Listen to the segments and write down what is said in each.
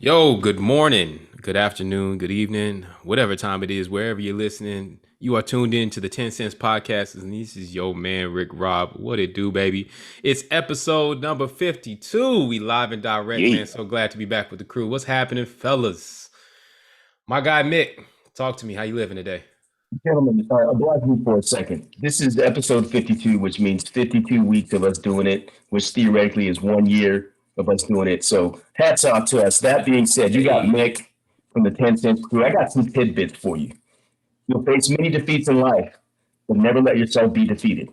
Yo, good morning, good afternoon, good evening, whatever time it is, wherever you're listening. You are tuned in to the 10 Cents Podcast, and this is your man, Rick Rob. What it do, baby? It's episode number 52. We live and direct, man. Yeah. So glad to be back with the crew. What's happening, fellas? My guy, Mick, talk to me. How you living today? Gentlemen, oblige me for a second. This is episode 52, which means 52 weeks of us doing it, which theoretically is 1 year of us doing it. So hats off to us. That being said, you got Hey, Mick from the 10 Cents crew. I got some tidbits for you. You'll face many defeats in life, but never let yourself be defeated.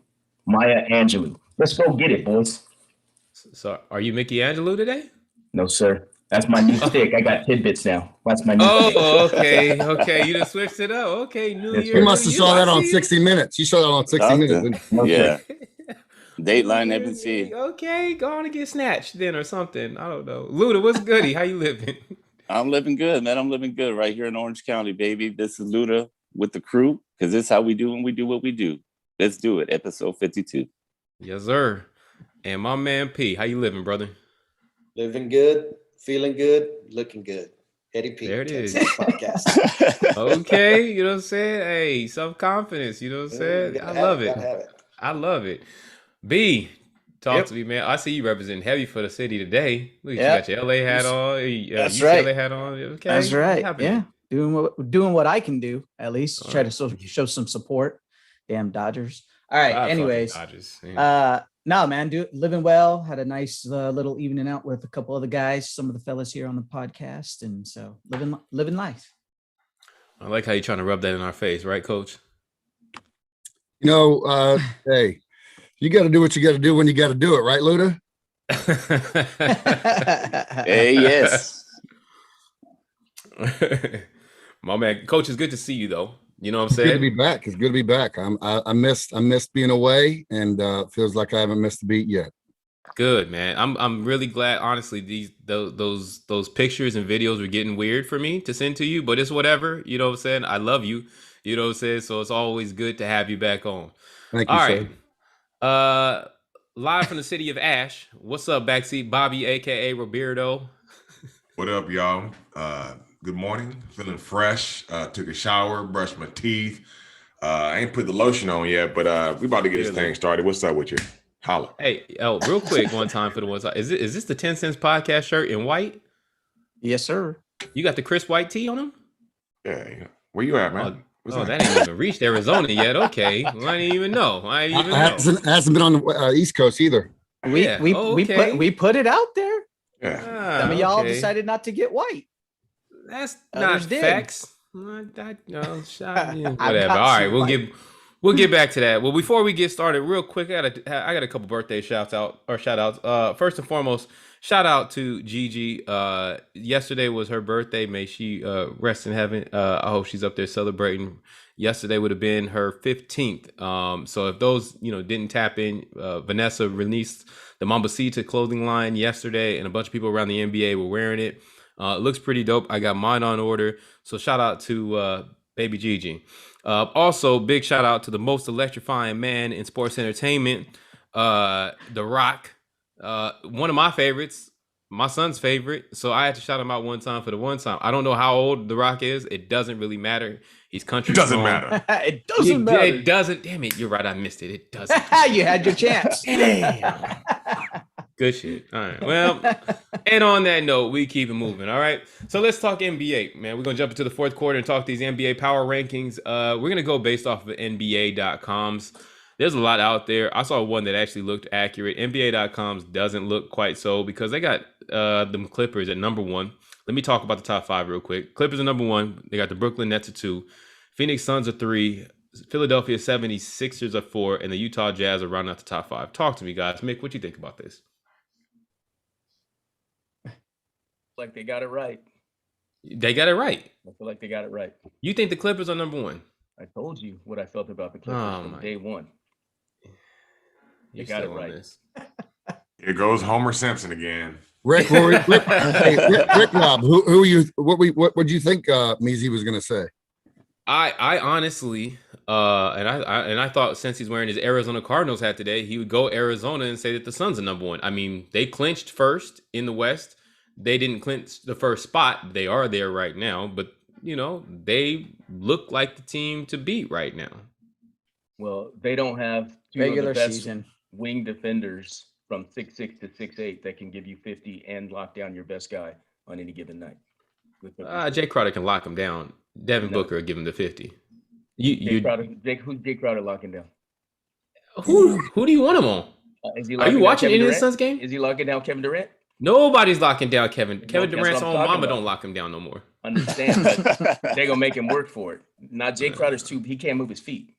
Maya Angelou. Let's go get it, boys. so are you Mickey Angelou today? No, sir. That's my new Oh, stick. I got tidbits now. That's my new stick. oh, okay, okay. You just switched it up. Okay, new Yes, year, You sir. new must have you. saw I that on see 60 Minutes. You saw that on 60 Minutes. Something. Didn't No, Yeah. sir. Dateline New FNC. Okay, go on and get snatched then or something. I don't know. Luda, what's goody? How you living? I'm living good, man. I'm living good right here in Orange County, baby. This is Luda with the crew because this is how we do when we do what we do. Let's do it. Episode 52. Yes, sir. And my man P, how you living, brother? Living good, feeling good, looking good. Eddie P. There it 10 is. Cents Podcast. Okay, you know what I'm saying? Hey, self-confidence, you know what I'm saying? Gotta I have love it, it. gotta have it. I love it. B, talk Yep. to me, man. I see you representing heavy for the city today. Look, you Yep. got your LA hat on. That's UCLA right. hat on. Okay. That's right. What's happening? Yeah, doing what I can do at least. All Try right. to show some support. Damn Dodgers. All right. Ah, fucking Anyways, Dodgers. Yeah. no man, living well. Had a nice little evening out with a couple other guys, some of the fellas here on the podcast, and so living life. I like how you're trying to rub that in our face, right, Coach? you? Hey, you got to do what you got to do when you got to do it, right, Luda? Hey, yes. My man, Coach, it's good to see you though. You know what I'm It's good to saying? be back. It's good to be back. I missed being away, and feels like I haven't missed a beat yet. Good, man. I'm really glad. Honestly, those pictures and videos were getting weird for me to send to you, but it's whatever. You know what I'm saying? I love you. You know what I'm saying? So it's always good to have you back on. Thank you, All sir. right. Live from the city of Ash. What's up, backseat Bobby, aka Roberto? What up, y'all? Good morning. Feeling fresh. Took a shower, brushed my teeth. I ain't put the lotion on yet, but we about to get this thing started. What's up with you? Holla. Hey, real quick, one time for the one time. Is this the 10 Cents Podcast shirt in white? Yes, sir. You got the Chris White tee on them? Yeah. Where you at, man? What's That ain't even reached Arizona yet. Okay, I didn't even know. I didn't even know. Hasn't been on the East Coast either. We Yeah, we okay. we put it out there. Yeah. Some of y'all Okay. decided not to get white. That's Others not did. facts. Whatever. got All right, some we'll get back to that. Well, before we get started, real quick, I got a couple birthday shout outs. First and foremost, shout out to Gigi. Yesterday was her birthday. May she rest in heaven. I hope she's up there celebrating. Yesterday would have been her 15th. So if those didn't tap in, Vanessa released the Mambasita clothing line yesterday, and a bunch of people around the NBA were wearing it. It looks pretty dope. I got mine on order. So shout out to baby Gigi. Also, big shout out to the most electrifying man in sports entertainment, The Rock. One of my favorites, my son's favorite. So I had to shout him out one time for the one time. I don't know how old The Rock is. It doesn't really matter. He's country. It doesn't strong. matter. It doesn't matter. It doesn't. Damn it. You're right. I missed it. It doesn't. You had your chance. Damn. Good shit. All right. Well, and on that note, we keep it moving. All right. So let's talk NBA, man. We're going to jump into the fourth quarter and talk these NBA power rankings. We're going to go based off of NBA.com's. There's a lot out there. I saw one that actually looked accurate. NBA.com's doesn't look quite so because they got them Clippers at number one. Let me talk about the top five real quick. Clippers are number one. They got the Brooklyn Nets at two. Phoenix Suns are three. Philadelphia 76ers are four. And the Utah Jazz are rounding out the top five. Talk to me, guys. Mick, what you think about this? Like they got it right. They got it right. I feel like they got it right. You think the Clippers are number one? I told you what I felt about the Clippers Oh, from my- day one. You got it still on right. this. Here goes Homer Simpson again. Rick, Rick Rob, what would you think Measy was going to say? I honestly, and I thought since he's wearing his Arizona Cardinals hat today, he would go Arizona and say that the Suns are number one. I mean, they clinched first in the West. They didn't clinch the first spot. They are there right now, but they look like the team to beat right now. Well, they don't have two Regular of the best season. wing defenders from 6'6" to 6'8" that can give you 50 and lock down your best guy on any given night. Jay Crowder can lock him down. Devin No. Booker will give him the 50. Who's Jay Crowder locking down? Who do you want him on? Is he Are locking you down watching Kevin any of the Durant? Suns game? Is he locking down Kevin Durant? Nobody's locking down Kevin. No, Kevin that's Durant's what own I'm talking mama about. don't lock him down no more. Understand, but they're gonna make him work for it. Now Jay Crowder's he can't move his feet.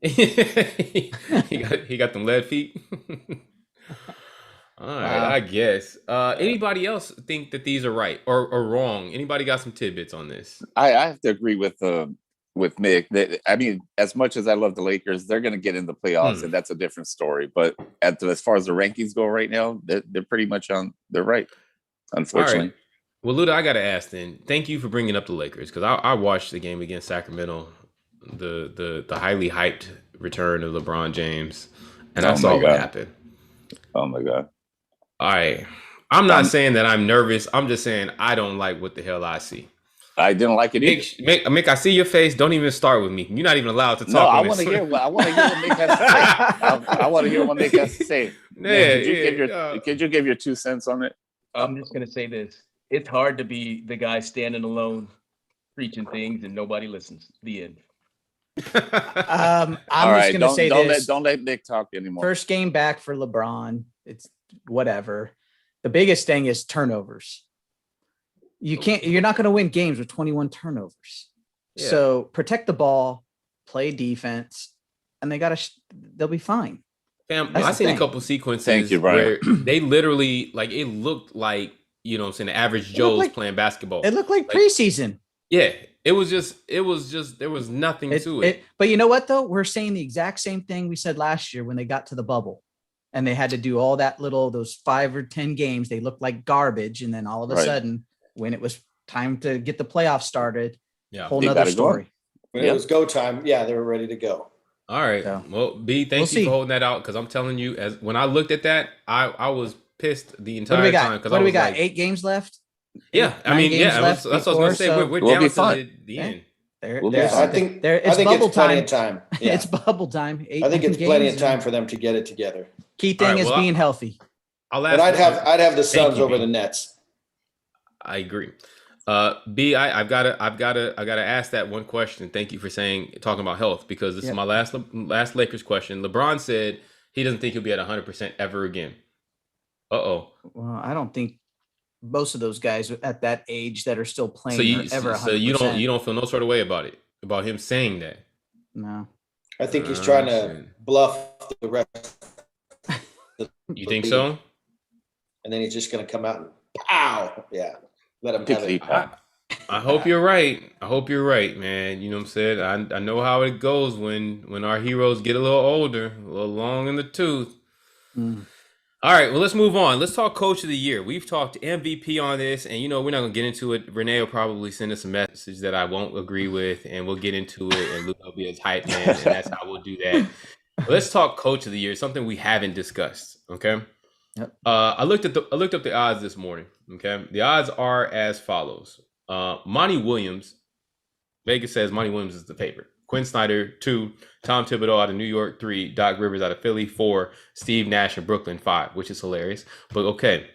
he got them lead feet. All right, Wow. I guess. Anybody else think that these are right or wrong? Anybody got some tidbits on this? I have to agree with Mick. I mean, as much as I love the Lakers, they're going to get in the playoffs, and that's a different story. But as far as the rankings go right now, they're pretty much on. They're right, unfortunately. All right. Well, Luda, I got to ask then. Thank you for bringing up the Lakers because I watched the game against Sacramento, the highly hyped return of LeBron James, and I Oh saw my what God. happened. Oh my God. All right. I'm not saying that I'm nervous. I'm just saying I don't like what the hell I see. I didn't like it either. Mick, I see your face. Don't even start with me. You're not even allowed to talk. No, I on want to this. hear what Mick has to say. I want to hear what Mick has to say. Yeah, Could you give your 2 cents on it? I'm just gonna say this: it's hard to be the guy standing alone, preaching things, and nobody listens. The end. I'm All just right, gonna say this. don't let Mick talk anymore. First game back for LeBron. It's whatever. The biggest thing is turnovers. You're not going to win games with 21 turnovers. Yeah. So protect the ball, play defense, and they'll be fine. Fam, That's I the seen a thing. couple sequences Thank you, where Brian. they literally it looked like, you know what I'm saying, the average looked Joe's like- playing basketball. It looked like Like, preseason. Yeah. It was just there was nothing to it. But you know what though? We're saying the exact same thing we said last year when they got to the bubble. And they had to do all those 5 or 10 games. They looked like garbage. And then all of a Right. sudden, when it was time to get the playoffs started, Yeah. whole They nother got it going. story. When Yeah. it was go time, yeah, they were ready to go. All right. So, Well, B, thank we'll you see. for holding that out because I'm telling you, as when I looked at that, I was pissed the What do entire we time got? because What I do was we got? like, 8 games left? yeah, I 9 mean, games yeah, left that's what I was gonna before, say. so- We're We'll down be to fine. the Yeah. end. We'll be Yeah, fine. I think It's I think bubble it's plenty time. of time. Yeah. It's bubble time. I think it's plenty of games, time and for them to get it together. Key All thing right, is well, being healthy. I'll But ask. I'd have the Suns you, over B. the Nets. I agree. B, I've got to ask that one question. Thank you for talking about health because this is Yep. my last Lakers question. LeBron said he doesn't think he'll be at 100% ever again. Uh-oh. Well, I don't think most of those guys at that age that are still playing So you are ever 100%. so you don't feel no sort of way about it, about him saying that. No. I think he's trying to shit. bluff the rest, You think so? and then he's just going to come out and pow. Yeah, let him have Pickly it. pop. I hope you're right. I hope you're right, man. You know what I'm saying? I know how it goes when our heroes get a little older, a little long in the tooth. Mm. All right, well, let's move on. Let's talk Coach of the Year. We've talked MVP on this, and we're not gonna get into it. Renee will probably send us a message that I won't agree with, and we'll get into it, and Luke will be his hype man, and that's how we'll do that. But let's talk Coach of the Year, something we haven't discussed. Okay. Yep. I looked up the odds this morning. Okay, the odds are as follows. Monty Williams, Vegas says Monty Williams is the favorite. Quinn Snyder, 2. Tom Thibodeau out of New York, 3. Doc Rivers out of Philly, 4. Steve Nash of Brooklyn, 5, which is hilarious. But okay,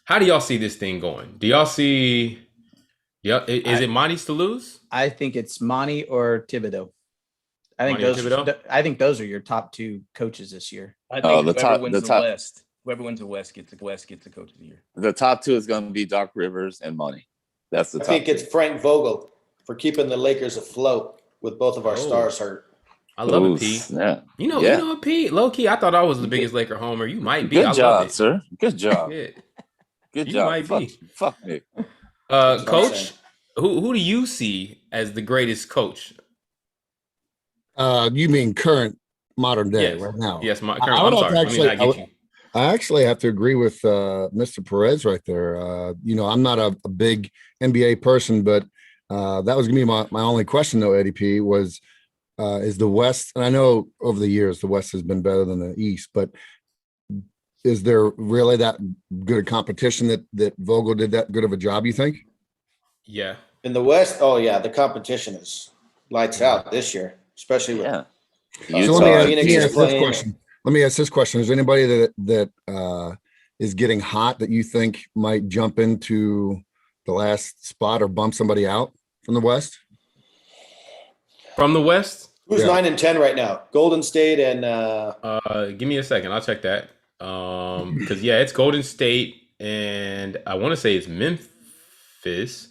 how do y'all see this thing going? Do y'all see? Yeah, is it Monty's to lose? I think it's Monty or Thibodeau. I think Monty or Thibodeau? I think those are your top 2 coaches this year. I Oh, think the whoever top- wins the the top- West, whoever wins the West gets the Coach of the Year. The top 2 is going to be Doc Rivers and Money. That's the I top. think 2. it's Frank Vogel for keeping the Lakers afloat with both of our Oh. stars hurt. I love Ooh, it, P. snap. You know, Yeah. P. Low key, I thought I was the biggest Laker homer. You might be. I Good love job, it. sir. Good job. Yeah. Good You job. might fuck, be. fuck me. That's what I'm Coach, saying. who do you see as the greatest coach? You mean current modern day Yes. right now? Yes, my I current. would I'm have sorry. to actually- Let me not get you. I actually have to agree with Mr. Perez right there. I'm not a big NBA person, but that was gonna be my only question though, Eddie P, was is the West, and I know over the years the West has been better than the East, but is there really that good a competition that Vogel did that good of a job, you think? Yeah. In the West, oh yeah, the competition is lights out this year, especially with Yeah. So let me Utah, Phoenix is ask this playing. question. Let me ask this question. Is anybody that is getting hot that you think might jump into the last spot or bump somebody out from the West? From the West? Who's Yeah. 9 and 10 right now? Golden State and Give me a second. I'll check that. Because yeah, it's Golden State, and I want to say it's Memphis.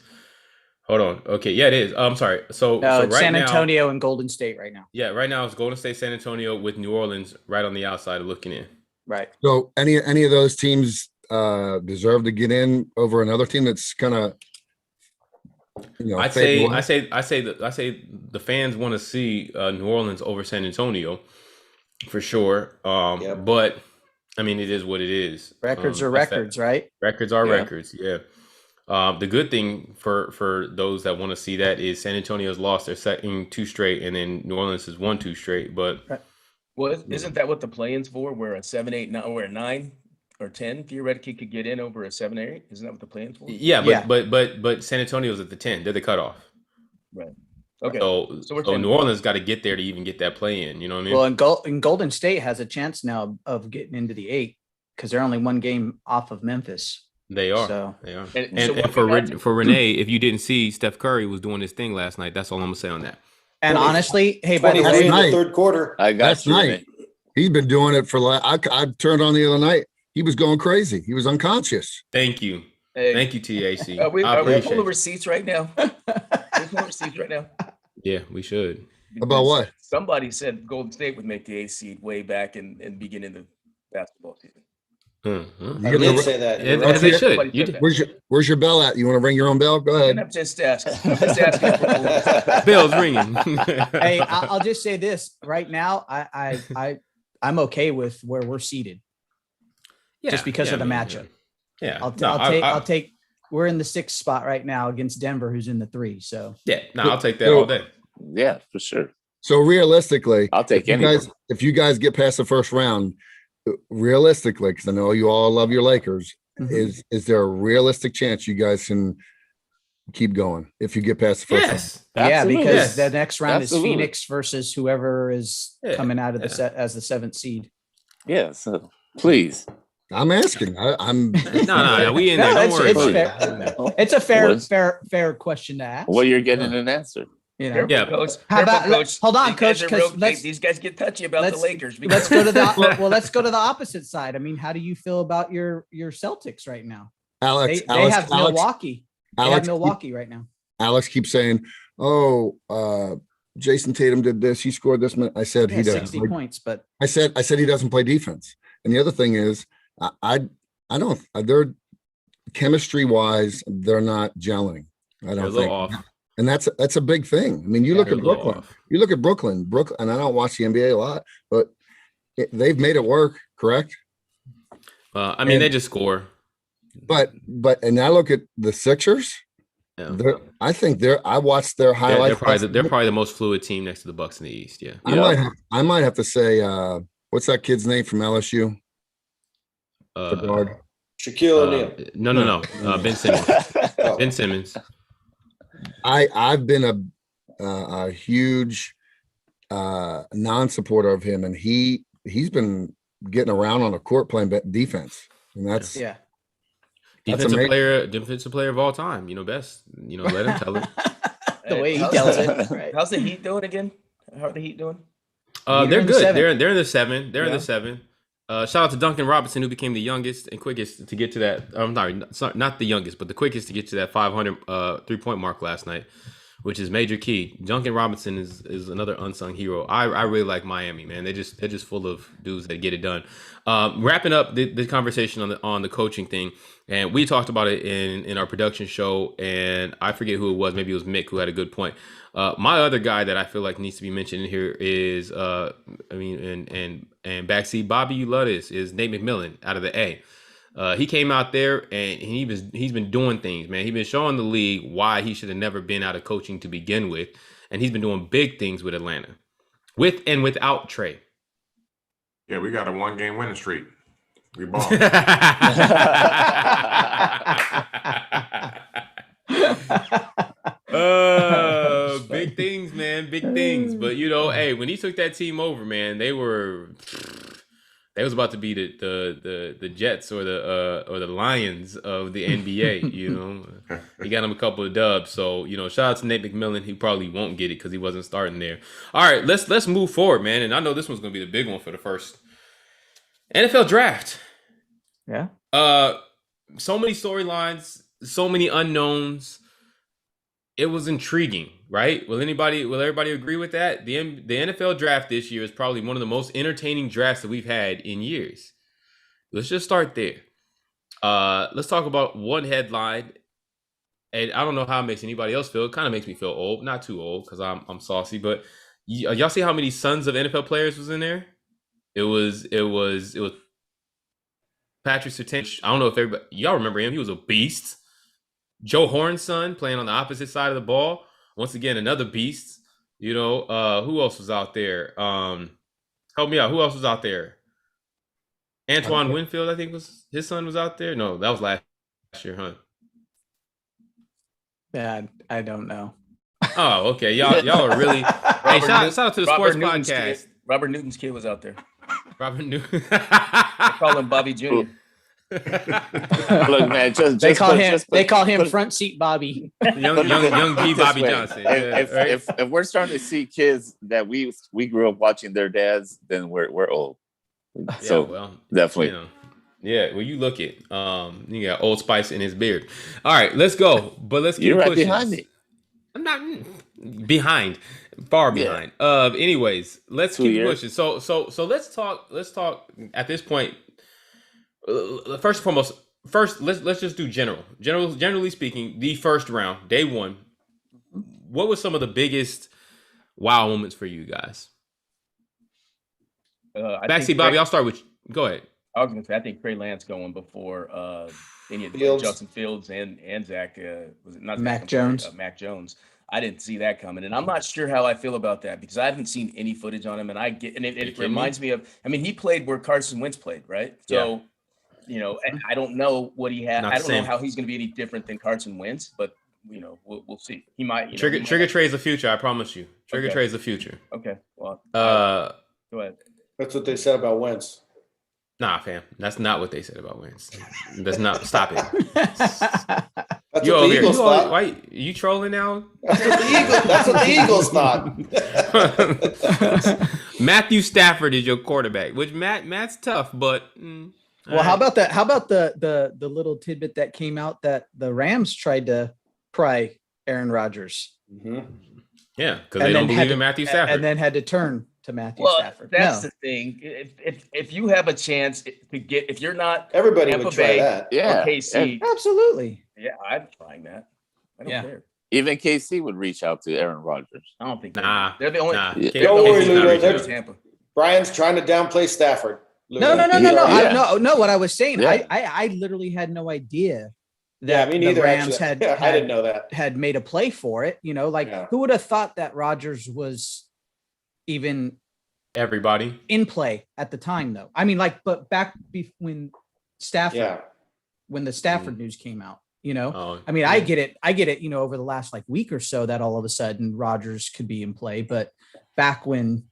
Hold on. Okay, yeah, it is. I'm sorry. So It's right San now, Antonio and Golden State right now. yeah, right now it's Golden State, San Antonio, with New Orleans right on the outside looking in. Right. So any of those teams deserve to get in over another team that's kind of, I say the fans want to see New Orleans over San Antonio for sure. Yep. But I mean, it is what it is. Records are that's that. records, right? Records are Yeah. records. Yeah. The good thing for those that want to see that is San Antonio's lost their second 2 straight, and then New Orleans has won 2 straight. But Well, isn't that what the play-ins for? Where a 7, 8, 9, or a 9 or 10 theoretically could get in over a 7 or 8? Isn't that what the play-ins for? yeah, Yeah. but San Antonio's at the 10. They're the cutoff. Right. Okay. So So we're 10. New Orleans got to get there to even get that play in. You know what I mean? Well, and Golden State has a chance now of getting into the 8 because they're only 1 game off of Memphis. They are. So They are. And And, so what for we got- for Renee, if you didn't see, Steph Curry was doing his thing last night. That's all I'm gonna say on that. and 20 honestly, hey, by the 23 way, in Night. the third quarter. I got That's you. nice. Renee. he's been doing it for I turned on the other night. He was going crazy. He was unconscious. Thank you. Hey, Thank you, TAC. Are we I appreciate pulling it. receipts right now? We're pulling receipts right now. Yeah, we should. About what? Somebody said Golden State would make the 8th seed way back in beginning of the basketball season. Mhm. I You did gonna- say that. As, You're as they right. should. Somebody You said did- that. Where's your bell at? You want to ring your own bell? Go And ahead. I'm just asking. I'm just asking for Bell's ringing. hey, I'll just say this right now. I'm okay with where we're seated. just because of the matchup. Yeah, I'll take. We're in the 6th spot right now against Denver, who's in the 3. So Yeah, no, I'll take that all day. Yeah, for sure. So realistically, I'll take you any. guys, if you guys get past the first round, realistically, because I know you all love your Lakers, Mhm. is there a realistic chance you guys can keep going if you get past the first round? Yes. yeah, Absolutely. because Yes. the next round Absolutely. is Phoenix versus whoever is Yeah, coming out of the yeah. set as the 7th seed. Yeah, so please. I'm asking. I'm No, we in there. No, Don't it's, worry it's about it. fair. It's a fair, What? fair question to ask. Well, you're getting an answer. You know? Careful, Yeah. coach. How about- Careful, coach. hold on, These guys coach, are 'cause real- let's- these guys get touchy about the let's- Lakers. Let's go to the well. Let's go to the opposite side. I mean, how do you feel about your Celtics right now? Alex. They Alex, have Alex, Milwaukee. They have Alex, Milwaukee right now. Alex keeps saying, "Oh, Jason Tatum did this. He scored this." I said Yeah, he doesn't. 60 play- points, but I said he doesn't play defense. And the other thing is, I don't. They're chemistry wise, they're not gelling. I They're a don't little think. off. And that's a big thing. I mean, you look They're at a little Brooklyn. off. You look at Brooklyn, and I don't watch the NBA a lot, but they've made it work, correct? I mean, And- they just score. But and I look at the Sixers. Yeah. I think I watched their They're highlights. they're probably the most fluid team next to the Bucks in the East. Yeah. I might have to say, what's that kid's name from LSU? The guard. Shaquille O'Neal. No. Ben Simmons. Oh. Ben Simmons. I've been a huge non-supporter of him, and he's been getting around on the court playing defense, and that's yeah. That's Defensive player of all time. Best. Let him tell it. The way he How's- tells it. Right. How's the Heat doing again? How are the Heat doing? They're They're in the good. 7. They're in the 7. They're in Yeah. the 7. Shout out to Duncan Robinson, who became the youngest and quickest to get to that. I'm sorry, not the youngest, but the quickest to get to that 500 3-point mark last night, which is major key. Duncan Robinson is another unsung hero. I really like Miami, man. They're just full of dudes that get it done. Wrapping up the conversation on the coaching thing, and we talked about it in our production show, and I forget who it was. Maybe it was Mick who had a good point. My other guy that I feel like needs to be mentioned in here is, and backseat Bobby, you love this, is Nate McMillan out of the A. He came out there and he's been doing things, man. He's been showing the league why he should have never been out of coaching to begin with, and he's been doing big things with Atlanta, with and without Trey. Yeah, we got a 1-game winning streak. We ball. Big things, man, big things. But you know, hey, when he took that team over, man, they was about to be the Jets or the Lions of the NBA. You know, he got him a couple of dubs. So you know, shout out to Nate McMillan. He probably won't get it because he wasn't starting there. All right, let's move forward, man. And I know this one's gonna be the big one for the first NFL draft. Yeah. So many storylines, so many unknowns. It was intriguing, right? Will everybody agree with that? The NFL draft this year is probably one of the most entertaining drafts that we've had in years. Let's just start there. Let's talk about one headline. And I don't know how it makes anybody else feel. It kind of makes me feel old, not too old because I'm saucy, but y'all see how many sons of NFL players was in there? It was Patrick Surtain. I don't know if y'all remember him. He was a beast. Joe Horn's son playing on the opposite side of the ball. Once again, another beast. You know, who else was out there? Help me out. Who else was out there? Antoine Winfield, I think was his son was out there. No, that was last year, huh? Yeah, I don't know. Oh, okay. Y'all are really. Hey, shout out to the Sports Newton's Podcast. Kid, Robert Newton's kid was out there. Robert Newton. I call him Bobby Jr. Look, man, They call him front seat Bobby. young G. Bobby way. Johnson. If we're starting to see kids that we grew up watching their dads, then we're old. So well, definitely. You know, yeah, well, you look at you got Old Spice in his beard. All right, let's go. But let's keep You're right pushing. behind me. I'm not behind, far behind. Anyways, let's 2 keep years. pushing. So let's talk at this point. First and foremost, let's just do generally speaking, the first round, day one. What was some of the biggest wow moments for you guys? Backseat Bobby, I'll start with you. Go ahead. I was going to say, I think Trey Lance going before any of the Fields. Justin Fields and Zach, was it not Zach, Mac I'm sorry, Jones. Mac Jones. I didn't see that coming. And I'm not sure how I feel about that because I haven't seen any footage on him. And it kidding reminds me of, I mean, he played where Carson Wentz played, right? So, you know, and I don't know what he had. Not I don't know same. how he's going to be any different than Carson Wentz, but, you know, we'll see. He might. Trigger Trey's the future, I promise you. Trigger Okay. Trey's the future. Okay. Well, Uh, go ahead. That's what they said about Wentz. nah, fam. That's not what they said about Wentz. That's not. Stop it. That's You what over the here. Eagles thought. Why you trolling now? That's what the Eagles thought. Matthew Stafford is your quarterback, which Matt's tough, but Well, how about that? How about the little tidbit that came out that the Rams tried to pry Aaron Rodgers Mhm. yeah, because and they don't then had believe in to- Matthew Stafford. and then had to turn to Matthew Well, Stafford. that's No. the thing. If you have a chance to get, if you're not Everybody Tampa would try Bay, that. Yeah. or KC, Absolutely. yeah, I'm trying that. I don't Yeah. care. Even KC would reach out to Aaron Rodgers. I don't think Nah, they're the only. nah. Yeah. K- Don't worry, KC's not Ludo, reaching they're- out. Tampa. Brian's trying to downplay Stafford. No. Yeah. No. What I was saying, Yeah. I literally had no idea Yeah, that me the neither. Rams Actually. had, I didn't know that. had made a play for it. You know, like Yeah. who would have thought that Rodgers was even Everybody. in play at the time, though? I mean, like, but back when Stafford, Yeah. when the Stafford news came out, you know, Oh, I mean, I get it, you know, over the last like week or so that all of a sudden Rodgers could be in play. But back when,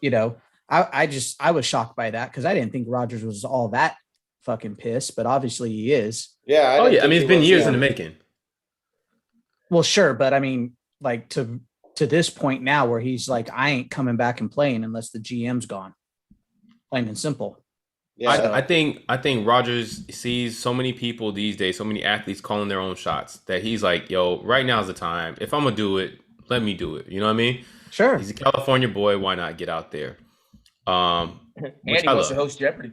you know, I was shocked by that because I didn't think Rodgers was all that fucking pissed, but obviously he is. Yeah. Oh didn't yeah, I think mean it's he been was, years yeah. in the making. Well, sure, but I mean, like to this point now where he's like, I ain't coming back and playing unless the GM's gone. Plain and simple. Yeah. I think Rodgers sees so many people these days, so many athletes calling their own shots that he's like, yo, right now's the time. If I'm gonna do it, let me do it. You know what I mean? Sure. He's a California boy. Why not get out there? And Which he I wants to love. host Jeopardy.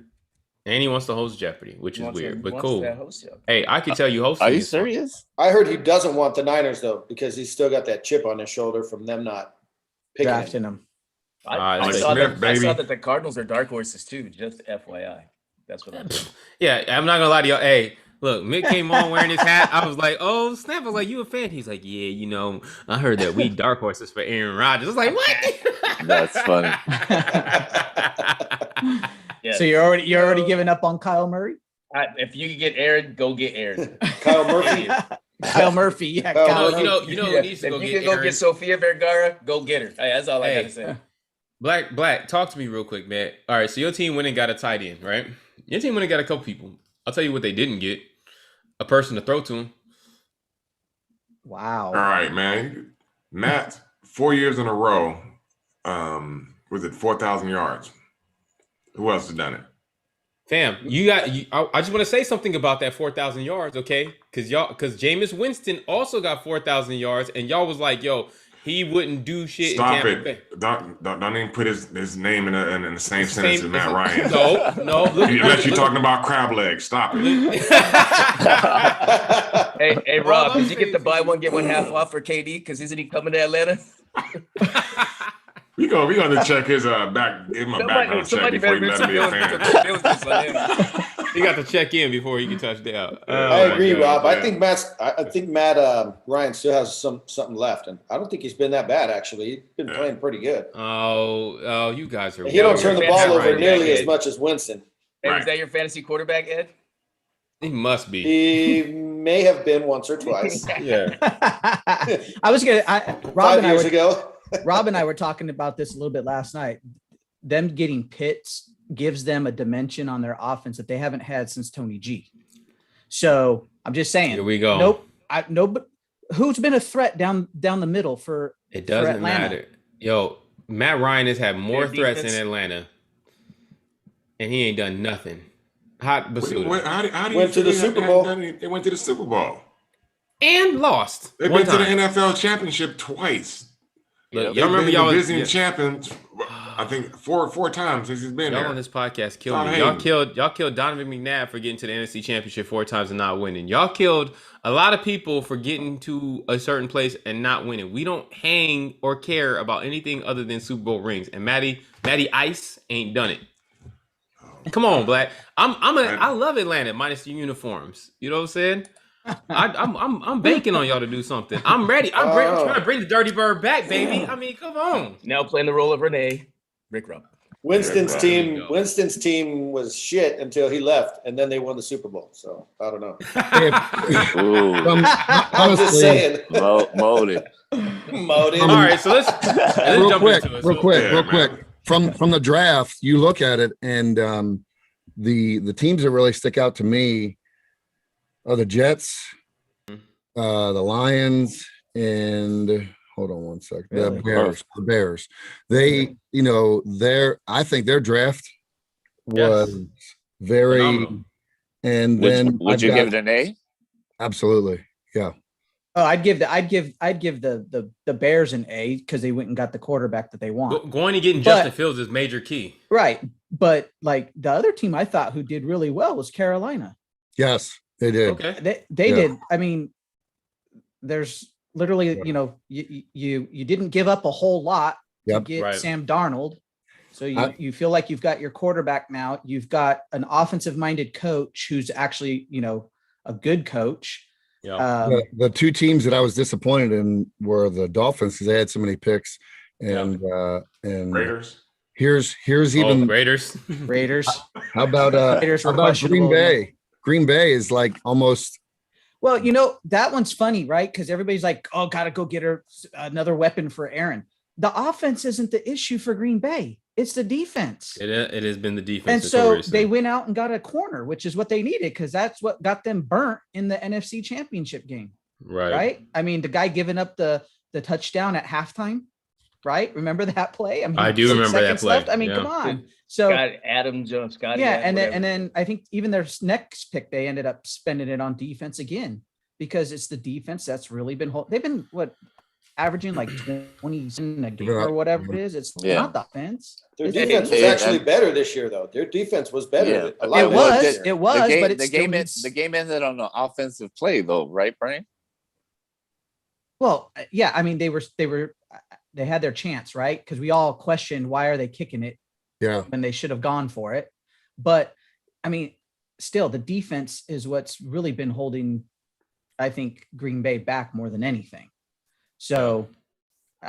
And he wants to host Jeopardy, which He is wants to- weird, he but wants cool. to host it. Hey, I can tell you hosting. Are you is fun. serious? I heard he doesn't want the Niners though, because he's still got that chip on his shoulder from them not picking him. Drafting him. I Smith, saw that. I baby. saw that the Cardinals are dark horses too. Just FYI, that's what I'm. Yeah, I'm not gonna lie to y'all. Hey, look, Mick came on wearing his hat. I was like, oh snap! I was like, you a fan? He's like, yeah, you know, I heard that we dark horses for Aaron Rodgers. I was like, what? That's funny. Yeah. So you're already giving up on Kyle Murray? If you can get Aaron, go get Aaron. Kyle Murphy. Kyle Murphy. Yeah. Kyle Kyle Murphy. You know Yeah, who needs to if go you get can go Aaron? get Sofia Vergara, go get her. Hey, that's all I Hey. gotta say. Black, talk to me real quick, man. All right, so your team went and got a tight end, right? Your team went and got a couple people. I'll tell you what they didn't get: a person to throw to him. Wow. All right, man. Matt, 4 years in a row, was it 4,000 yards? Who else has done it? Fam, I just want to say something about that 4,000 yards, okay? Because Jameis Winston also got 4,000 yards, and y'all was like, yo, he wouldn't do shit. Stop in Tampa Bay. it. Don't even put his name in the same sentence as Matt Ryan. No. Unless you're talking about crab legs. Stop it. Hey, All Rob, I'm did you get the saying buy is- one get one half off for KD? Because isn't he coming to Atlanta? We gonna check his back, give him a background check before you let him be a fan. He got to check in before he can touch down. I agree, God, Rob. yeah. I think Matt Ryan still has something left, and I don't think he's been that bad actually. He's been playing pretty good. Oh, you guys are. He don't turn the Matt ball over Ryan, nearly yeah. as much as Winston. Hey, Right. is that your fantasy quarterback, Ed? He must be. He may have been once or twice. Yeah. I was gonna. Rob 5 years ago. Rob and I were talking about this a little bit last night. Them getting Pitts gives them a dimension on their offense that they haven't had since Tony G. So I'm just saying. Here we go. Nope. But who's been a threat down the middle for? It doesn't Atlanta. matter. Yo, Matt Ryan has had more Their threats defense. in Atlanta, and he ain't done nothing. Hot Basuda. How do you Went to the think Super they Bowl. hadn't done it? They went to the Super Bowl. And lost. They've one been to the time. NFL championship twice. Look, They've y'all remember been y'all was Division champions, I think four times since he's been y'all there. on this podcast killed Stop me. Y'all hating. killed Donovan McNabb for getting to the NFC Championship 4 times and not winning. Y'all killed a lot of people for getting to a certain place and not winning. We don't hang or care about anything other than Super Bowl rings. And Matty Ice ain't done it. Come on, Black. I love Atlanta minus the uniforms. You know what I'm saying? I'm banking on y'all to do something. I'm ready. I'm trying to bring the Dirty Bird back, baby. I mean, come on. Now playing the role of Renee. Rick Rob. Winston's Right. There you team. go. Winston's team was shit until he left, and then they won the Super Bowl. So I don't know. Ooh, I'm just Honestly, saying. molded. Molded. All right, so let's real jump quick, into it. real So- quick, Yeah, real man. quick. From the draft, you look at it, and the teams that really stick out to me are the Jets, the Lions, and hold on one sec. The Really? Bears. The Bears. They, I think their draft was very, Phenomenal. and then Would I've you got- give it an A? absolutely, yeah. Oh, I'd give the Bears an A because they went and got the quarterback that they want. Going and getting But- Justin Fields is major key. Right. But like the other team I thought who did really well was Carolina. Yes, they did. Okay. They Yeah. did. I mean, there's literally, Yeah. you didn't give up a whole lot to Yep. get Right. Sam Darnold. So you I- feel like you've got your quarterback now. You've got an offensive minded coach who's actually, a good coach. Yeah. The two teams that I was disappointed in were the Dolphins because they had so many picks, and Raiders. here's Oh, even Raiders. Raiders. how about Raiders were how about Green questionable. Bay? Green Bay is like almost Well, that one's funny, right? Because everybody's like, oh, got to go get her another weapon for Aaron. The offense isn't the issue for Green Bay. It's the defense. It has been the defense. And so notoriously. they went out and got a corner, which is what they needed because that's what got them burnt in the NFC Championship game, right? I mean, the guy giving up the touchdown at halftime, right? Remember that play? I mean, I do 6 remember that seconds play. left. I mean, Yeah. come on. So Scott Adam Jones. Scotty. yeah, Adam, and then whatever. I think even their next pick, they ended up spending it on defense again because it's the defense that's really been they've been averaging like 20 in a game or whatever it is. It's Yeah. not the offense. Their It's- defense was Yeah. actually better this year, though. Their defense was better. Yeah. A lot It better was, this year. it was, the game, but it's the game ended on an offensive play, though, right, Brian? Well, yeah, I mean, they had their chance, right? Because we all questioned why are they kicking it yeah. when they should have gone for it. But I mean, still, the defense is what's really been holding, I think, Green Bay back more than anything. So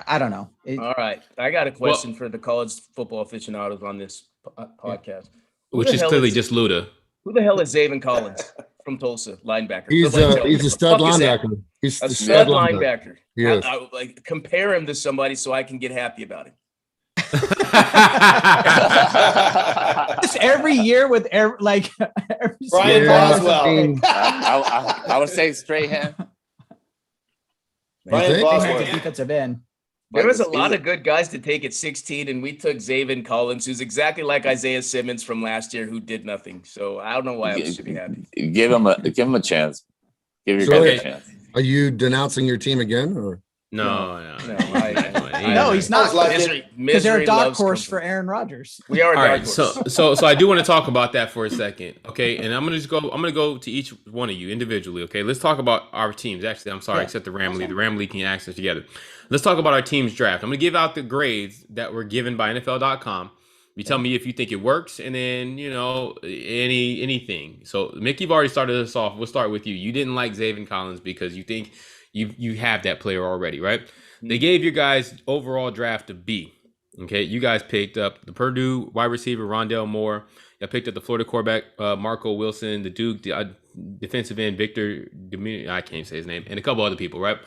I don't know. All right. I got a question for the college football aficionados on this podcast. Who which the is hell clearly is- just Luda. Who the hell is Zaven Collins from Tulsa, linebacker? He's Somebody tell me. a Who the stud fuck is that? linebacker. He's A the stud linebacker. He is. Like compare him to somebody so I can get happy about it. Just every year with every Brian Yeah, Boswell. I mean, I would say Strahan. Brian think? Boswell. defensive end. There was a Is lot it- of good guys to take at 16, and we took Zaven Collins, who's exactly like Isaiah Simmons from last year, who did nothing. So I don't know why I should be happy. Give him a chance. Give your So guy wait. a chance. are you denouncing your team again, or No. No, he's not. Sounds like Misery, Because they're a misery dark loves horse for company. Aaron Rodgers. We are a All dark right, horse. so I do want to talk about that for a second, okay? And I'm gonna go to each one of you individually, okay? Let's talk about our teams. Actually, I'm sorry, Yeah. except the Ram League. The Ram League can access together. Let's talk about our team's draft. I'm gonna give out the grades that were given by NFL.com. You tell me if you think it works, and then anything. So Mick, you've already started us off. We'll start with you. You didn't like Zaven Collins because you think you have that player already, right? They gave your guys overall draft a B. Okay, you guys picked up the Purdue wide receiver Rondell Moore. You picked up the Florida quarterback Marco Wilson, the Duke defensive end Victor I can't say his name, and a couple other people, right?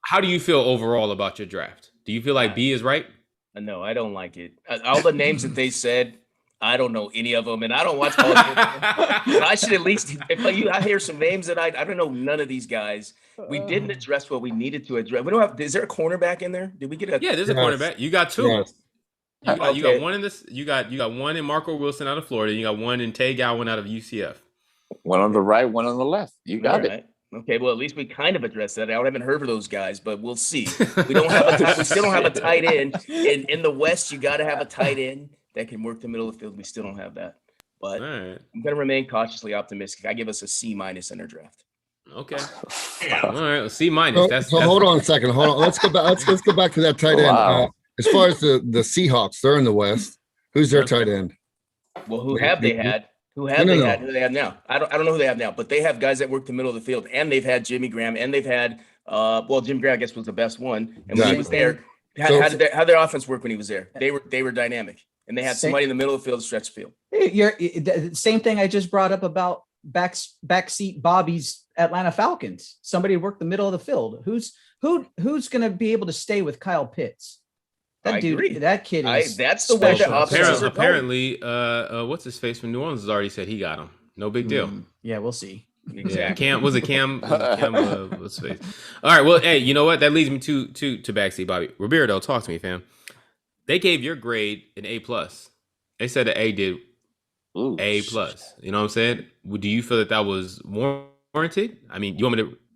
How do you feel overall about your draft? Do you feel like B is right? No, I don't like it. All the names that they said, I don't know any of them, and I don't watch college football. But I should at least, I hear some names that I don't know none of these guys. We didn't address what we needed to address. We don't have. Is there a cornerback in there? Did we get a? Yeah, there's a Yes. cornerback. You got two. Yes. You got Okay. one in this. You got one in Marco Wilson out of Florida. You got one in Tay Gowan out of UCF. One on the right, one on the left. You got All it. right. Okay, well, at least we kind of addressed that. I haven't heard of those guys, but we'll see. We don't have we still don't have a tight end. In the West, you got to have a tight end that can work the middle of the field. We still don't have that. But All right. I'm going to remain cautiously optimistic. I give us a C- in our draft. Okay. All right. Well, C minus. So, That's hold on a second. Hold on. Let's go back. Let's go back to that tight end. Wow. As far as the Seahawks, they're in the West. Who's their tight end? Well, who have they had? Who have No, they no, had? no. Who they have now? I don't know who they have now, but they have guys that work the middle of the field, and they've had Jimmy Graham, and they've had Jimmy Graham, I guess, was the best one. And when he was Exactly. there, So- how did their offense work when he was there? They were dynamic, and they had Same- somebody in the middle of the field, stretch the field. The same thing I just brought up about backseat Bobby's Atlanta Falcons. Somebody worked the middle of the field. Who's going to be able to stay with Kyle Pitts? That I dude, agree. that kid is. That's the way the special. offenses Apparently, are going. apparently, what's his face from New Orleans has already said he got him. No big deal. Yeah, we'll see. Yeah, Exactly. Cam what's his face? All right, well, hey, you know what? That leads me to backseat Bobby. Roberto, talk to me, fam. They gave your grade an A plus. They said the A did Ooh, A plus. You know what I'm saying? Do you feel that was warranted? I mean,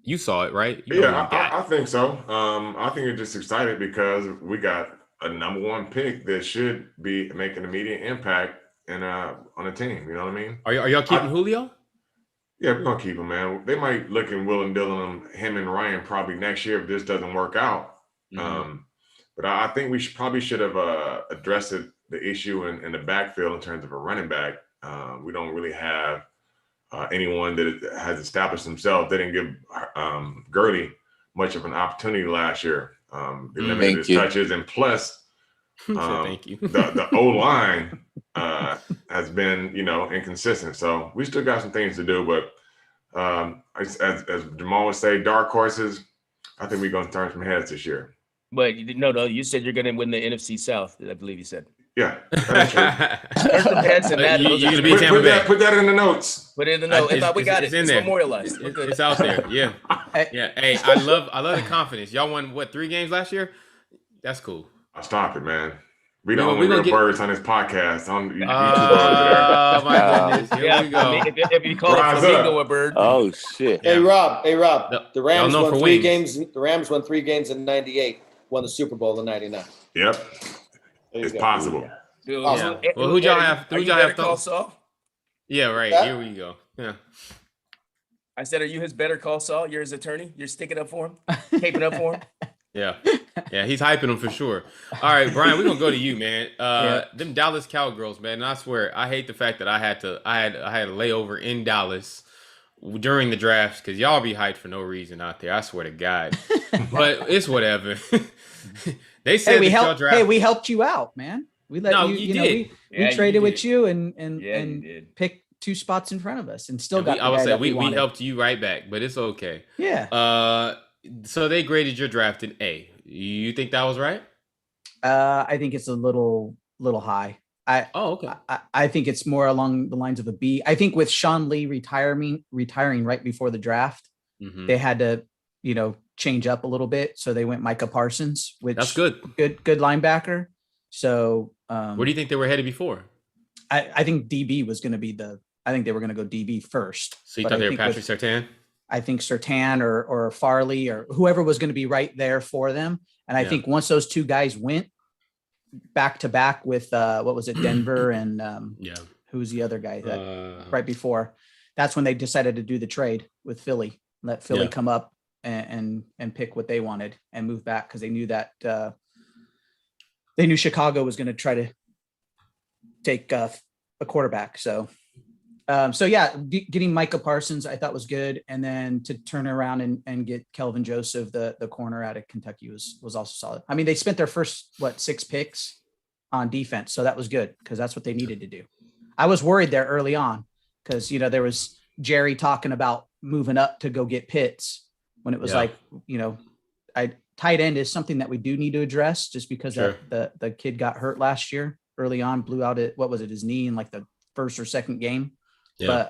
you saw it, right? You know Yeah, what you got. I think so. I think you're just excited because we got a number one pick that should be making immediate impact on a team. You know what I mean? Are y'all keeping Julio? Yeah, we're gonna keep him, man. They might look and will and deal on him and Ryan probably next year if this doesn't work out. But I think we should have addressed the issue in the backfield in terms of a running back. We don't really have anyone that has established themselves. They didn't give Gurley much of an opportunity last year. They limited Thank his you. touches, and plus Thank you. the O line has been inconsistent. So we still got some things to do, but as Jamal would say, dark horses. I think we're gonna turn some heads this year. But no, you said you're going to win the NFC South. I believe you said. Yeah, that's true. Turn some heads and that. You're gonna be Put, Tampa put that, Bay. put that in the notes. Put it in the note. We got It's it. in It's there. memorialized. We're good. It's out there. Yeah. Yeah. Hey, I love the confidence. Y'all won 3 games last year? That's cool. Stop it, man. We We don't gonna- only we real gonna get- birds on this podcast. On YouTube Oh my goodness. Here Yeah, we go. if you call Rise a flamingo up. a bird, Oh shit. Hey Rob, No, the Rams y'all know won for 3 wings. games. The Rams won 3 games in '98. Won the Super Bowl in '99. Yep, There you it's go. possible. dude, Awesome. Well, who'd y'all have- Are who'd you y'all have Better Call thought- Saul? Yeah, right. Yeah. Here we go. Yeah. I said, are you his Better Call Saul? You're his attorney. You're sticking up for him, taping up for him. Yeah. Yeah, he's hyping them for sure. All right, Brian, we're gonna go to you, man. Them Dallas Cowgirls, man. And I swear, I hate the fact that I had a layover in Dallas during the drafts because y'all be hyped for no reason out there. I swear to God. But it's whatever. They said Hey, that y'all draft. we helped you out, man. We let No, you. you You know, did. Yeah, we traded you with did. you Yeah, you and did. picked 2 spots in front of us, and still And got. I would say we wanted. helped you right back, but it's okay. Yeah. So they graded your draft in A. You think that was right? I think it's a little high. Oh, okay. I think it's more along the lines of a B. I think with Sean Lee retiring right before the draft, Mhm. they had to, change up a little bit. So they went Micah Parsons, which That's good. good linebacker. So Where do you think they were headed before? I think DB was going to be I think they were going to go DB first. So you But thought I they were think Patrick Surtain? I think Surtain or Farley or whoever was going to be right there for them. And I Yeah. think once those 2 guys went back to back with what was it, Denver and Yeah. who's the other guy that Right. right before, that's when they decided to do the trade with Philly, let Philly Yeah. come up and pick what they wanted and move back, because they knew that they knew Chicago was going to try to take a quarterback. So yeah, getting Micah Parsons I thought was good, and then to turn around and get Kelvin Joseph, the corner out of Kentucky, was also solid. I mean, they spent their first 6 picks on defense, so that was good because that's what they needed to do. I was worried there early on because there was Jerry talking about moving up to go get Pitts when it was tight end is something that we do need to address, just because Sure. the kid got hurt last year early on, blew out his knee in like the first or second game. Yeah.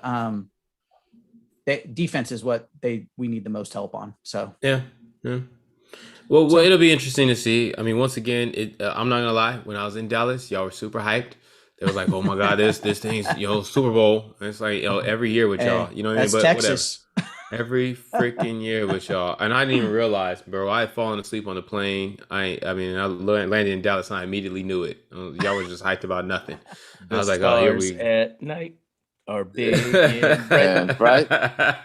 But defense is what we need the most help on. So Yeah. Well, it'll be interesting to see. I mean, once again, I'm not gonna lie. When I was in Dallas, y'all were super hyped. They was like, "Oh my God, this thing's Super Bowl." And it's like every year with y'all, you know what I mean? that's But Texas. every freaking year with y'all, and I didn't even realize, bro. I had fallen asleep on the plane. I landed in Dallas, and I immediately knew it. Y'all was just hyped about nothing. I was like, "Oh, here we." At night are big and bright. And bright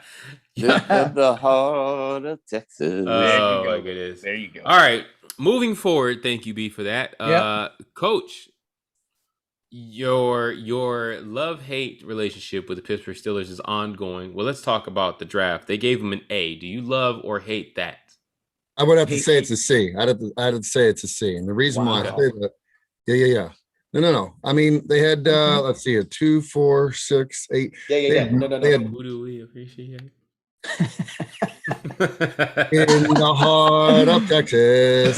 in the heart of Texas. Oh go. my goodness! There you go. All right, moving forward. Thank you, B, for that. Yeah. Coach, your love-hate relationship with the Pittsburgh Steelers is ongoing. Well, let's talk about the draft. They gave him an A. Do you love or hate that? I would have to say it's a C. I'd have to say it's a C. And the reason why I Wow. say that, yeah. No. I mean, they had let's see, 2, 4, 6, 8. Yeah. No. They had Who do we appreciate? in the heart of Texas.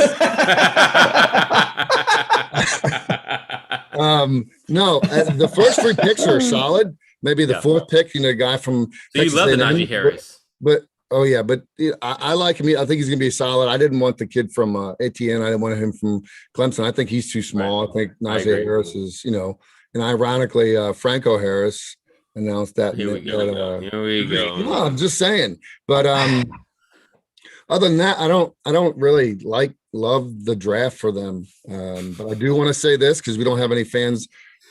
No, the first 3 picks are solid. Maybe the Yeah. 4th pick, guy from So you Texas love the A&M, Najee Harris. But I like him. I think he's going to be solid. I didn't want the kid from ATN. I didn't want him from Clemson. I think he's too small. Right. I think I Najee agree. Harris is, and ironically, Franco Harris announced that. Here we go. Here we go. No, I'm just saying. But other than that, I don't really love the draft for them. But I do want to say this because we don't have any fans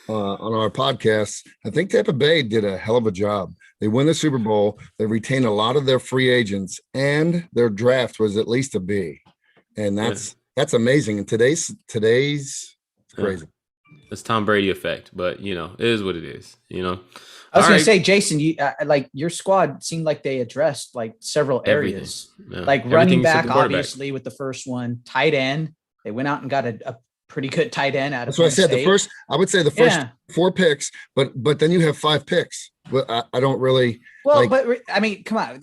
on our podcast. I think Tampa Bay did a hell of a job. They win the Super Bowl. They retain a lot of their free agents, and their draft was at least a B. And that's amazing. And today's it's crazy. It's Tom Brady effect, but it is what it is. I was All going right. to say, Jason, you your squad seemed like they addressed several areas, Yeah. like Everything running except back, the quarterback. obviously with the first one, tight end. They went out and got a pretty good tight end out of. That's what I said. I would say the first Yeah. 4 picks, but then you have 5 picks. But I don't really. Well, like- but I mean, come on,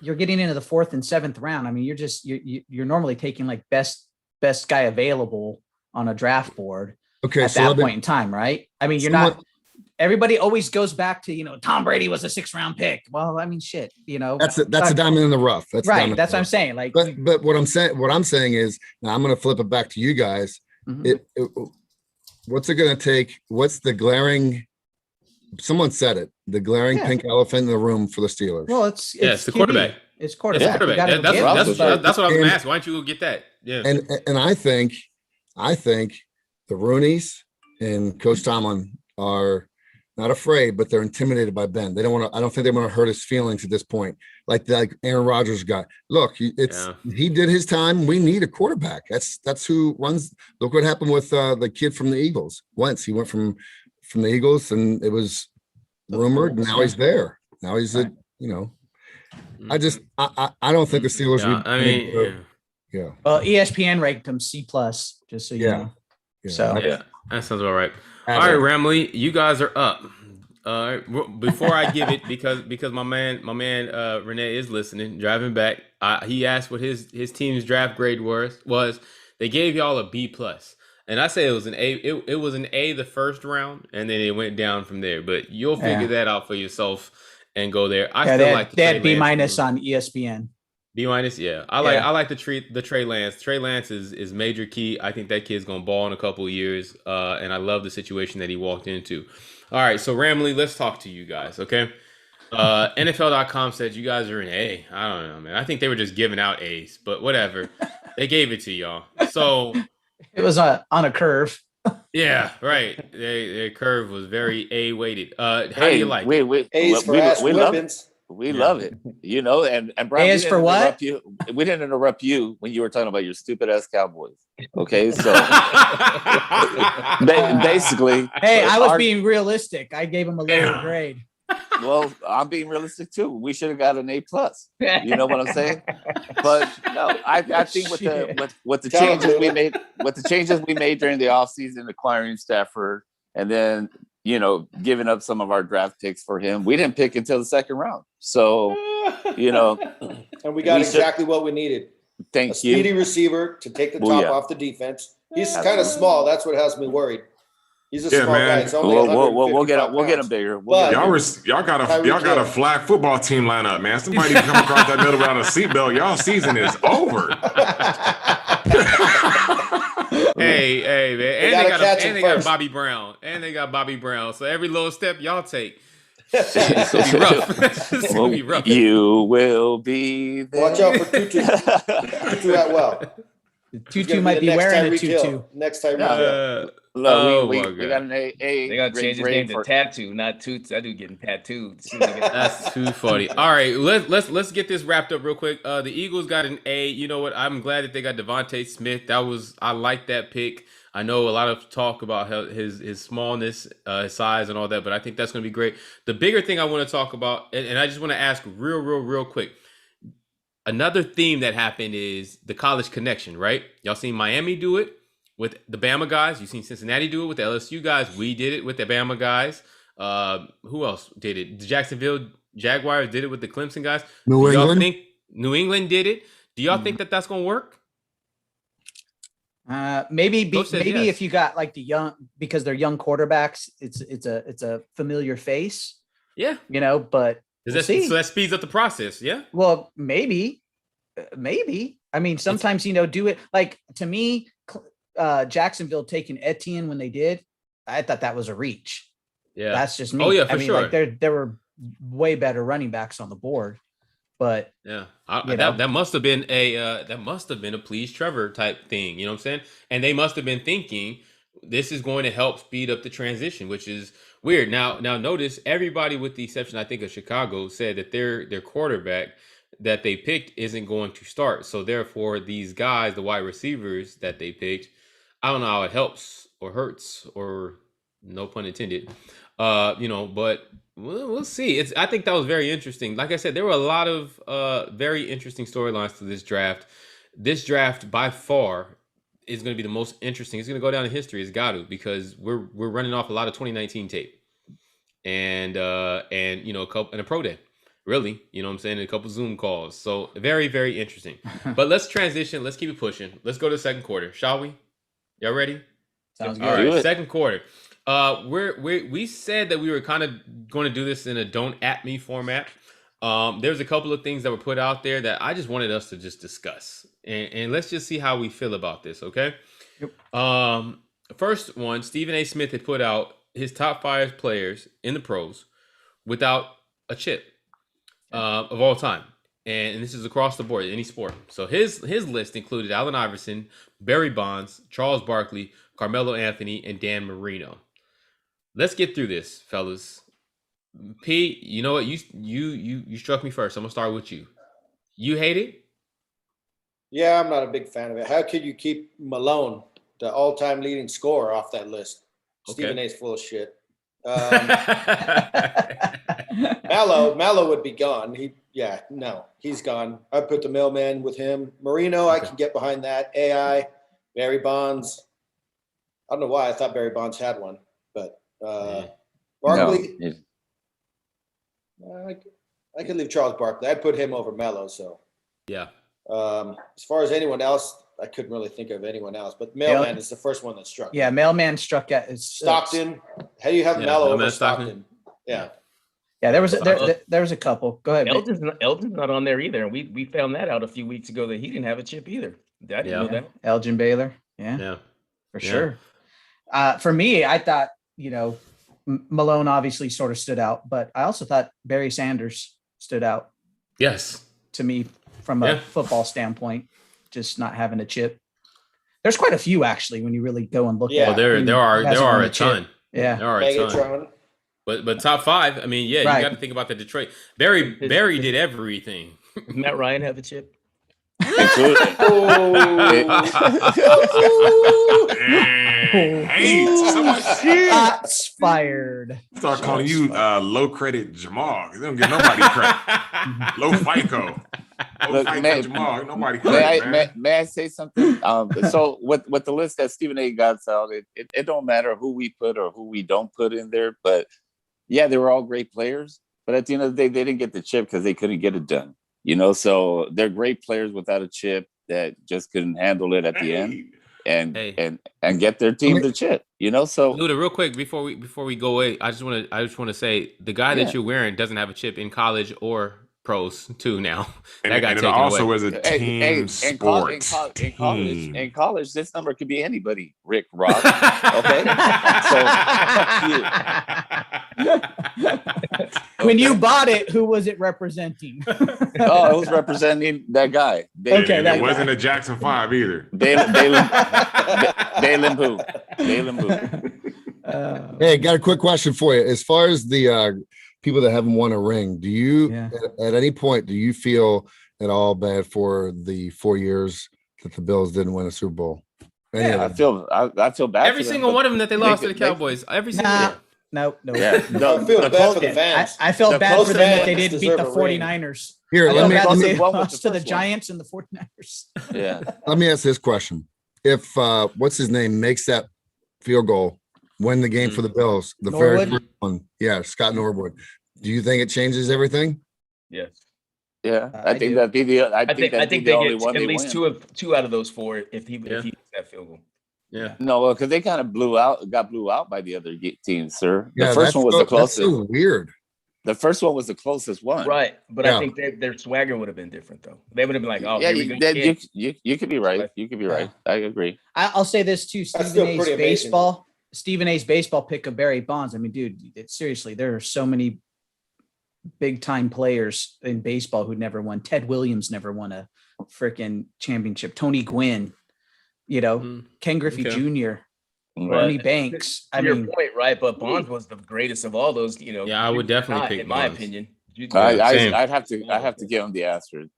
you're getting into the 4th and 7th round. I mean, you're normally taking like best guy available on a draft board Okay, at so that let me- point in time, right? I mean, you're Somewhat- not. Everybody always goes back to Tom Brady was a 6th round pick. Well, I mean, shit, That's a diamond in the rough. That's a right. diamond in That's the what I'm rough. saying. Like, But what I'm saying is, now I'm going to flip it back to you guys. Mhm. What's it going to take? What's the glaring? Someone said it. The glaring Yeah. pink elephant in the room for the Steelers. well, it's the QB. quarterback. It's It's quarterback. You quarterback. gotta That's, get that's, it. that's, that's what I was And- going to ask. Why don't you go get that? Yeah. And I think the Rooneys and Coach Tomlin are not afraid, but they're intimidated by Ben. They don't want to. I don't think they want to hurt his feelings at this point. Like Aaron Rodgers got. Look, he did his time. We need a quarterback. That's who runs. Look what happened with the kid from the Eagles. Wentz. He went from the Eagles, and it was rumored. And now he's there. Now he's Right. I don't think the Steelers. Yeah, I mean, yeah. Well, ESPN ranked him C+, just so you Yeah. know. Yeah. So yeah. That sounds all right. Have All right, it. Ramley, you guys are up. Before I give it, because my man Renee is listening, driving back. He asked what his team's draft grade was. They gave y'all a B plus, and I say it was an A. It was an A the first round, and then it went down from there. But you'll figure Yeah. that out for yourself and go there. I Yeah, still they like had, the they Trey had B Lance minus move. on ESPN. B minus, yeah. I like the Trey Lance. Trey Lance is major key. I think that kid's gonna ball in a couple of years. And I love the situation that he walked into. All right, so Ramley, let's talk to you guys, okay? NFL.com said you guys are an A. I don't know, man. I think they were just giving out A's, but whatever. They gave it to y'all. So It was on a curve. yeah, right. Their curve was very A weighted. How do you like it? we A's for we, ass we love it. whippings. We Yeah. love it. You know, and Brian, A we is didn't for what? interrupt you. We didn't interrupt you when you were talking about your stupid ass Cowboys. Okay, so basically, Hey, I was our- being realistic. I gave him a lower grade. well, I'm being realistic too. We should have got an A plus. You know what I'm saying? But no, I think with the Shit. with the Tell 'em, changes we dude. made during the offseason, acquiring Stafford, and then giving up some of our draft picks for him, we didn't pick until the second round. So And we got We should- exactly what we needed. A thank speedy you. receiver to take the top Booyah. off the defense. He's Absolutely. kind of small. That's what has me worried. He's a Yeah, small man. guy. He's only We'll get him. 155 We'll get him pounds. bigger. But- Y'all got a Tyreek Hill. flag football team lineup, man. Somebody come across that middle without a seatbelt. Y'all season is over. Hey, man. They And gotta they got catch him and they got first. Bobby Brown. And they got Bobby Brown. So every little step y'all take, it's gonna be rough. It's gonna be rough. You will be there. Watch out for Tutu. Tutu Atwell. He's Tutu gonna might the be next wearing a Tyreek Hill. tutu. Next Tyreek Yeah. Hill. Look, Oh, we my got God. an A. They gotta grade- change his grade name to for- Tattoo, not Toots. That dude getting tattooed. As soon as he gets- That's too funny. All right, let's get this wrapped up real quick. The Eagles got an A. You know what? I'm glad that they got Devontae Smith. I like that pick. I know a lot of talk about his smallness, his size, and all that, but I think that's going to be great. The bigger thing I want to talk about, and I just want to ask real quick. Another theme that happened is the college connection, right? Y'all seen Miami do it with the Bama guys. You've seen Cincinnati do it with the LSU guys. We did it with the Bama guys. Who else did it? The Jacksonville Jaguars did it with the Clemson guys. New Do y'all England. think New England did it? Do y'all think that that's going to work? Maybe Coach says maybe yes. if you got like the young, because they're young quarterbacks, it's a familiar face, Yeah. but Is we'll that, see. so that speeds up the process. Yeah. Well, maybe. I mean, sometimes do it like, to me. Jacksonville taking Etienne when they did, I thought that was a reach. Yeah. That's just me. Oh, yeah, for I mean, sure. like there were way better running backs on the board, but Yeah, You know? that must have been a please Trevor type thing. You know what I'm saying? And they must have been thinking this is going to help speed up the transition, which is weird. Now notice everybody with the exception, I think, of Chicago said that their quarterback that they picked isn't going to start. So therefore, these guys, the wide receivers that they picked, I don't know how it helps or hurts or no pun intended. But we'll see. I think that was very interesting. Like I said, there were a lot of very interesting storylines to this draft. This draft by far is going to be the most interesting. It's going to go down in history. It's got to, because we're running off a lot of 2019 tape and a couple and a pro day. Really, you know what I'm saying? And a couple Zoom calls. So very, very interesting. But let's transition. Let's keep it pushing. Let's go to the second quarter, shall we? Y'all ready? sounds All good. Do right, it. second quarter. We said that we were kind of going to do this in a don't at me format. There's a couple of things that were put out there that I just wanted us to just discuss, and let's just see how we feel about this. Okay. Yep. First one, Stephen A. Smith had put out his top 5 players in the pros without a chip of all time. And this is across the board, any sport. So his list included Allen Iverson, Barry Bonds, Charles Barkley, Carmelo Anthony, and Dan Marino. Let's get through this, fellas. Pete, you know what? You struck me first. I'm gonna start with you. You hate it? Yeah, I'm not a big fan of it. How could you keep Malone, the all-time leading scorer, off that list? Okay. Stephen A's full of shit. Mallow would be gone. He's gone. I'd put the mailman with him. Marino, I can get behind that. AI, Barry Bonds. I don't know why I thought Barry Bonds had one, but No, Barkley, he's- I could leave Charles Barkley. I'd put him over Melo. So Yeah. as far as anyone else, I couldn't really think of anyone else. But Mailman is the first one that struck. Yeah, me. Mailman struck at Stockton. How do you have Yeah, Melo Mailman over Stockton. Stockton? Yeah. Yeah, there was a couple. Go ahead. Vic. Elton's not on there either. We found that out a few weeks ago that he didn't have a chip either. I didn't know Yeah. that. Elgin Baylor. Yeah, Yeah. for Yeah. sure. For me, I thought, Malone obviously sort of stood out, but I also thought Barry Sanders stood out Yes. to me from a Yeah. football standpoint, just not having a chip. There's quite a few actually when you really go and look Yeah. at Well, there who are hasn't won a chip. ton. Yeah. There are a ton. Megatron. But top five, I mean, yeah, Right. you got to think about the Detroit. Barry did everything. Does Matt Ryan have a chip? including- Hey, someone Shots fired. start calling you low credit Jamal. They don't give nobody credit. Low FICO. Low Look, FICO man, Jamal. Nobody May credit, I, man. may I say something? So with the list that Stephen A. got out, it don't matter who we put or who we don't put in there. But yeah, they were all great players. But at the end of the day, they didn't get the chip because they couldn't get it done. So they're great players without a chip that just couldn't handle it at the end and get their team the chip. So Luda, real quick before we go away, I just want to say the guy that you're wearing doesn't have a chip in college or pros too now. That got And it taken also away. is a team sport. in college, this number could be anybody. Rick Rock. Okay. So When you bought it, who was it representing? it was representing that guy. Okay, And that it guy. wasn't a Jackson 5 either. Dalen Boone. Dalen Boone. Hey, got a quick question for you. As far as the people that haven't won a ring, do you Yeah. at any point do you feel at all bad for the 4 years that the Bills didn't win a Super Bowl? Any of I them? feel bad. Every for them, single but one of them that they lost to the they- Cowboys. Every single Nah. one. No. Yeah. I feel bad for the fans. I felt The bad post for them that they fans didn't beat the deserve a ring. 49ers. Here, I let felt me bad that let they me- well, with lost the to the first one. Giants and the 49ers. Yeah. let me ask this question. If what's his name makes that field goal, win the game for the Bills, the very Norwood? first one, yeah, Scott Norwood. Do you think it changes everything? Yes. Yeah. I I think do. that'd be the. I think that'd be they the only get one at they least win. two out of those four if he Yeah. makes that field goal. Yeah. No, because they kind of blew out by the other teams, sir. The Yeah, first one was the that's closest. so weird. The first one was the closest one. Right. But Yeah. I think their swagger would have been different though. They would have been like, oh, Yeah, here we go. you could be right. You could be right. I agree. I'll say this too. That's Stephen still A's pretty amazing. Stephen A's baseball pick of Barry Bonds. I mean, dude, seriously, there are so many big time players in baseball who never won. Ted Williams never won a freaking championship. Tony Gwynn, Ken Griffey Okay. Jr., Right. Ernie Banks. To your point, right? But Bonds was the greatest of all those. Yeah, I would definitely pick in my Bonds. opinion. same. I'd have to give him the asterisk.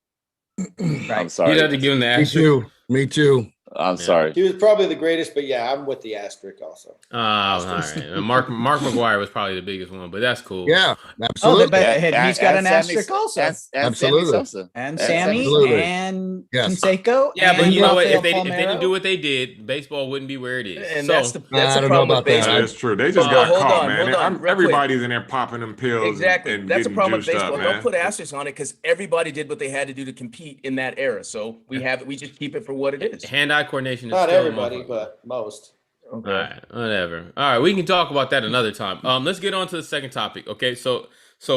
I'm Right. sorry. You'd have to give him the Me asterisk. too. Me too. I'm sorry. He was probably the greatest, but yeah, I'm with the asterisk also. Oh, all right. Mark McGuire was probably the biggest one, but that's cool. Yeah, Oh, absolutely. but he's got an Sammy- asterisk also. and Absolutely. Sammy Sosa. And and Sammy Absolutely. and Yes. Canseco. Yeah, but and you know what? Rafael If they didn't Palmeiro. do what they did, baseball wouldn't be where it is. And So, that's I the don't know problem with about that. baseball. That's true. They just Oh, got hold caught, on, man. hold on, real quick. Everybody's in there popping them pills. Exactly. And That's a getting problem with juiced up, baseball. man. Don't put asterisks on it because everybody did what they had to do to compete in that era. So we just keep it for what it is. hand-eye coordination is Not still a everybody, motherfucker. but most. All right, whatever. All right, we can talk about that another time. Let's get on to the second topic. Okay, so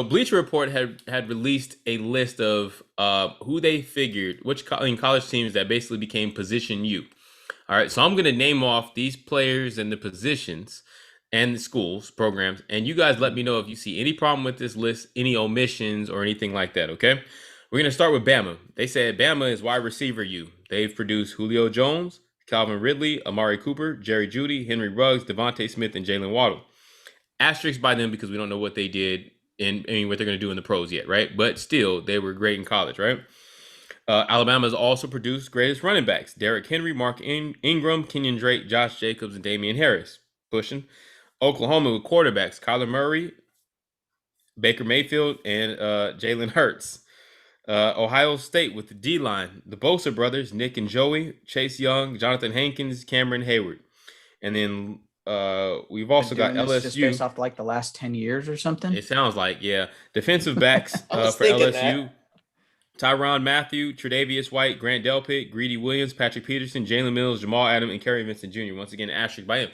Bleacher Report had released a list of who they figured college teams that basically became position U. All right, so I'm gonna name off these players and the positions and the schools programs, and you guys let me know if you see any problem with this list, any omissions or anything like that. Okay, we're gonna start with Bama. They said Bama is wide receiver U. They've produced Julio Jones, Calvin Ridley, Amari Cooper, Jerry Jeudy, Henry Ruggs, Devontae Smith, and Jalen Waddle. Asterisk by them because we don't know what they did what they're going to do in the pros yet, right? But still, they were great in college, right? Alabama has also produced greatest running backs: Derrick Henry, Mark Ingram, Kenyon Drake, Josh Jacobs, and Damian Harris. Pushing. Oklahoma with quarterbacks: Kyler Murray, Baker Mayfield, and Jalen Hurts. Ohio State with the D-line, the Bosa brothers, Nick and Joey, Chase Young, Jonathan Hankins, Cameron Hayward. and then we've also got Doing this just based LSU. off like the last 10 years or something. It sounds like, yeah, defensive backs I was for thinking LSU. Tyrann Mathieu, Tre'Davious White, Grant Delpit, Greedy Williams, Patrick Peterson, Jalen Mills, Jamal Adams, and Kerry Vincent Jr. Once again, asterisk by him.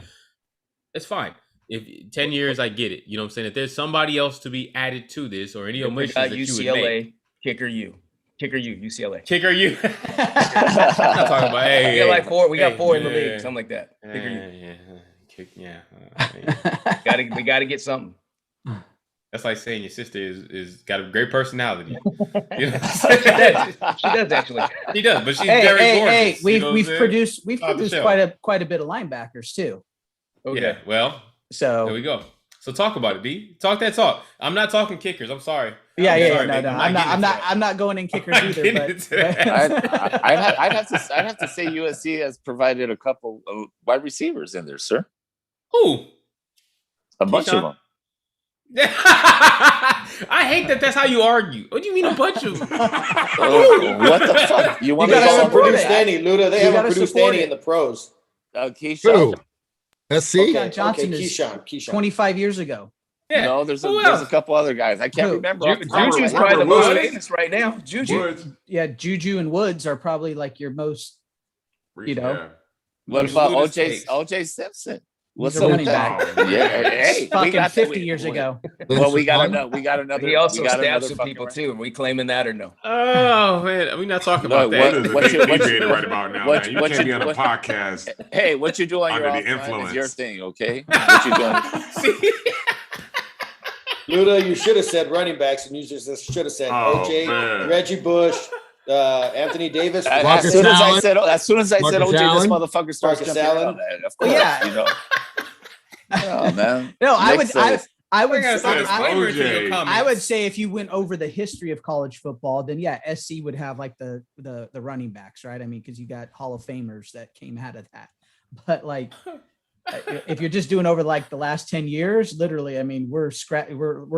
It's fine. If 10 years, I get it. You know what I'm saying? If there's somebody else to be added to this or any omissions that you would make. UCLA, kicker you, UCLA. Kicker you. I'm not talking about, hey. We got like four. We got hey, four in the yeah. league, something like that. Kicker you. Yeah. We got to get something. That's like saying your sister is got a great personality. You know She does actually. She does, but she's very gorgeous. Hey, you know we've what I'm produced Off the shelf. quite a bit of linebackers too. saying? Okay. Yeah, well, So there we go. So talk about it, D. Talk that talk. I'm not talking kickers. I'm sorry. yeah, I'm yeah, sorry, no, baby. no, I'm not going in kickers I'm either. getting But, into that. I'd have to say USC has provided a couple of wide receivers in there, sir. Who? A bunch of Keyshawn? them. I hate that. That's how you argue. What do you mean a bunch of? Oh, what the fuck? You want You me to haven't go produced it. any, Luda. They You haven't gotta produced support any it. in the pros. Keyshawn? Who? SC? Keyshawn Johnson is Keyshawn. 25 years ago. Yeah. No, there's Who a else? couple other guys. I can't Who? remember. off the top of Juju's my probably the head. most Woods. famous right now. Juju. Woods. Yeah, Juju and Woods are probably like your most. You know, Yeah. What about Luda's OJ takes. OJ Simpson? What's He's a up with running that? back. Yeah, hey, fucking got 50 years ago. Well, we got Lincoln? another. He also we got stabbed another some fucking people round. too. Are we claiming that or no? Oh man, we're not talking No, about that. That is a What big you- what deviator you- right about now, what man. you- You what can't you- be on a what- podcast. Hey, what you do on your Under off the time is your influence. thing, okay? What you doing? See? Luda, you should have said running backs, and you just should have said Oh, OJ, man. Reggie Bush, Anthony Davis. As Marcus soon as I Allen. said, Marcus OJ, Allen. this motherfucker starts Marcus jumping Allen. around. Of course, Yeah. you know. Oh man. No, I Next, would I gotta say I- disclaimer to your OJ. comments. I would say if you went over the history of college football, then yeah, SC would have like the running backs, right? I mean, because you got Hall of Famers that came out of that. But like, if you're just doing over like the last 10 years, literally, I mean, we're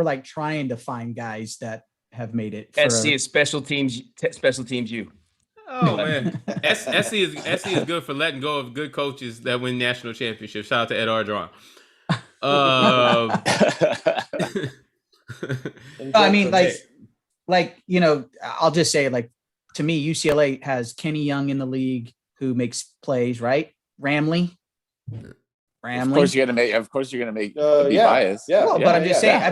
like trying to find guys that have made it. For SC is special teams. You. Oh man, SC is good for letting go of good coaches that win national championships. Shout out to Ed Orgeron. I mean, like you know, I'll just say like to me, UCLA has Kenny Young in the league who makes plays, right? Ramley. Of course you're gonna make be yeah, biased. yeah. Well, but I'm just saying.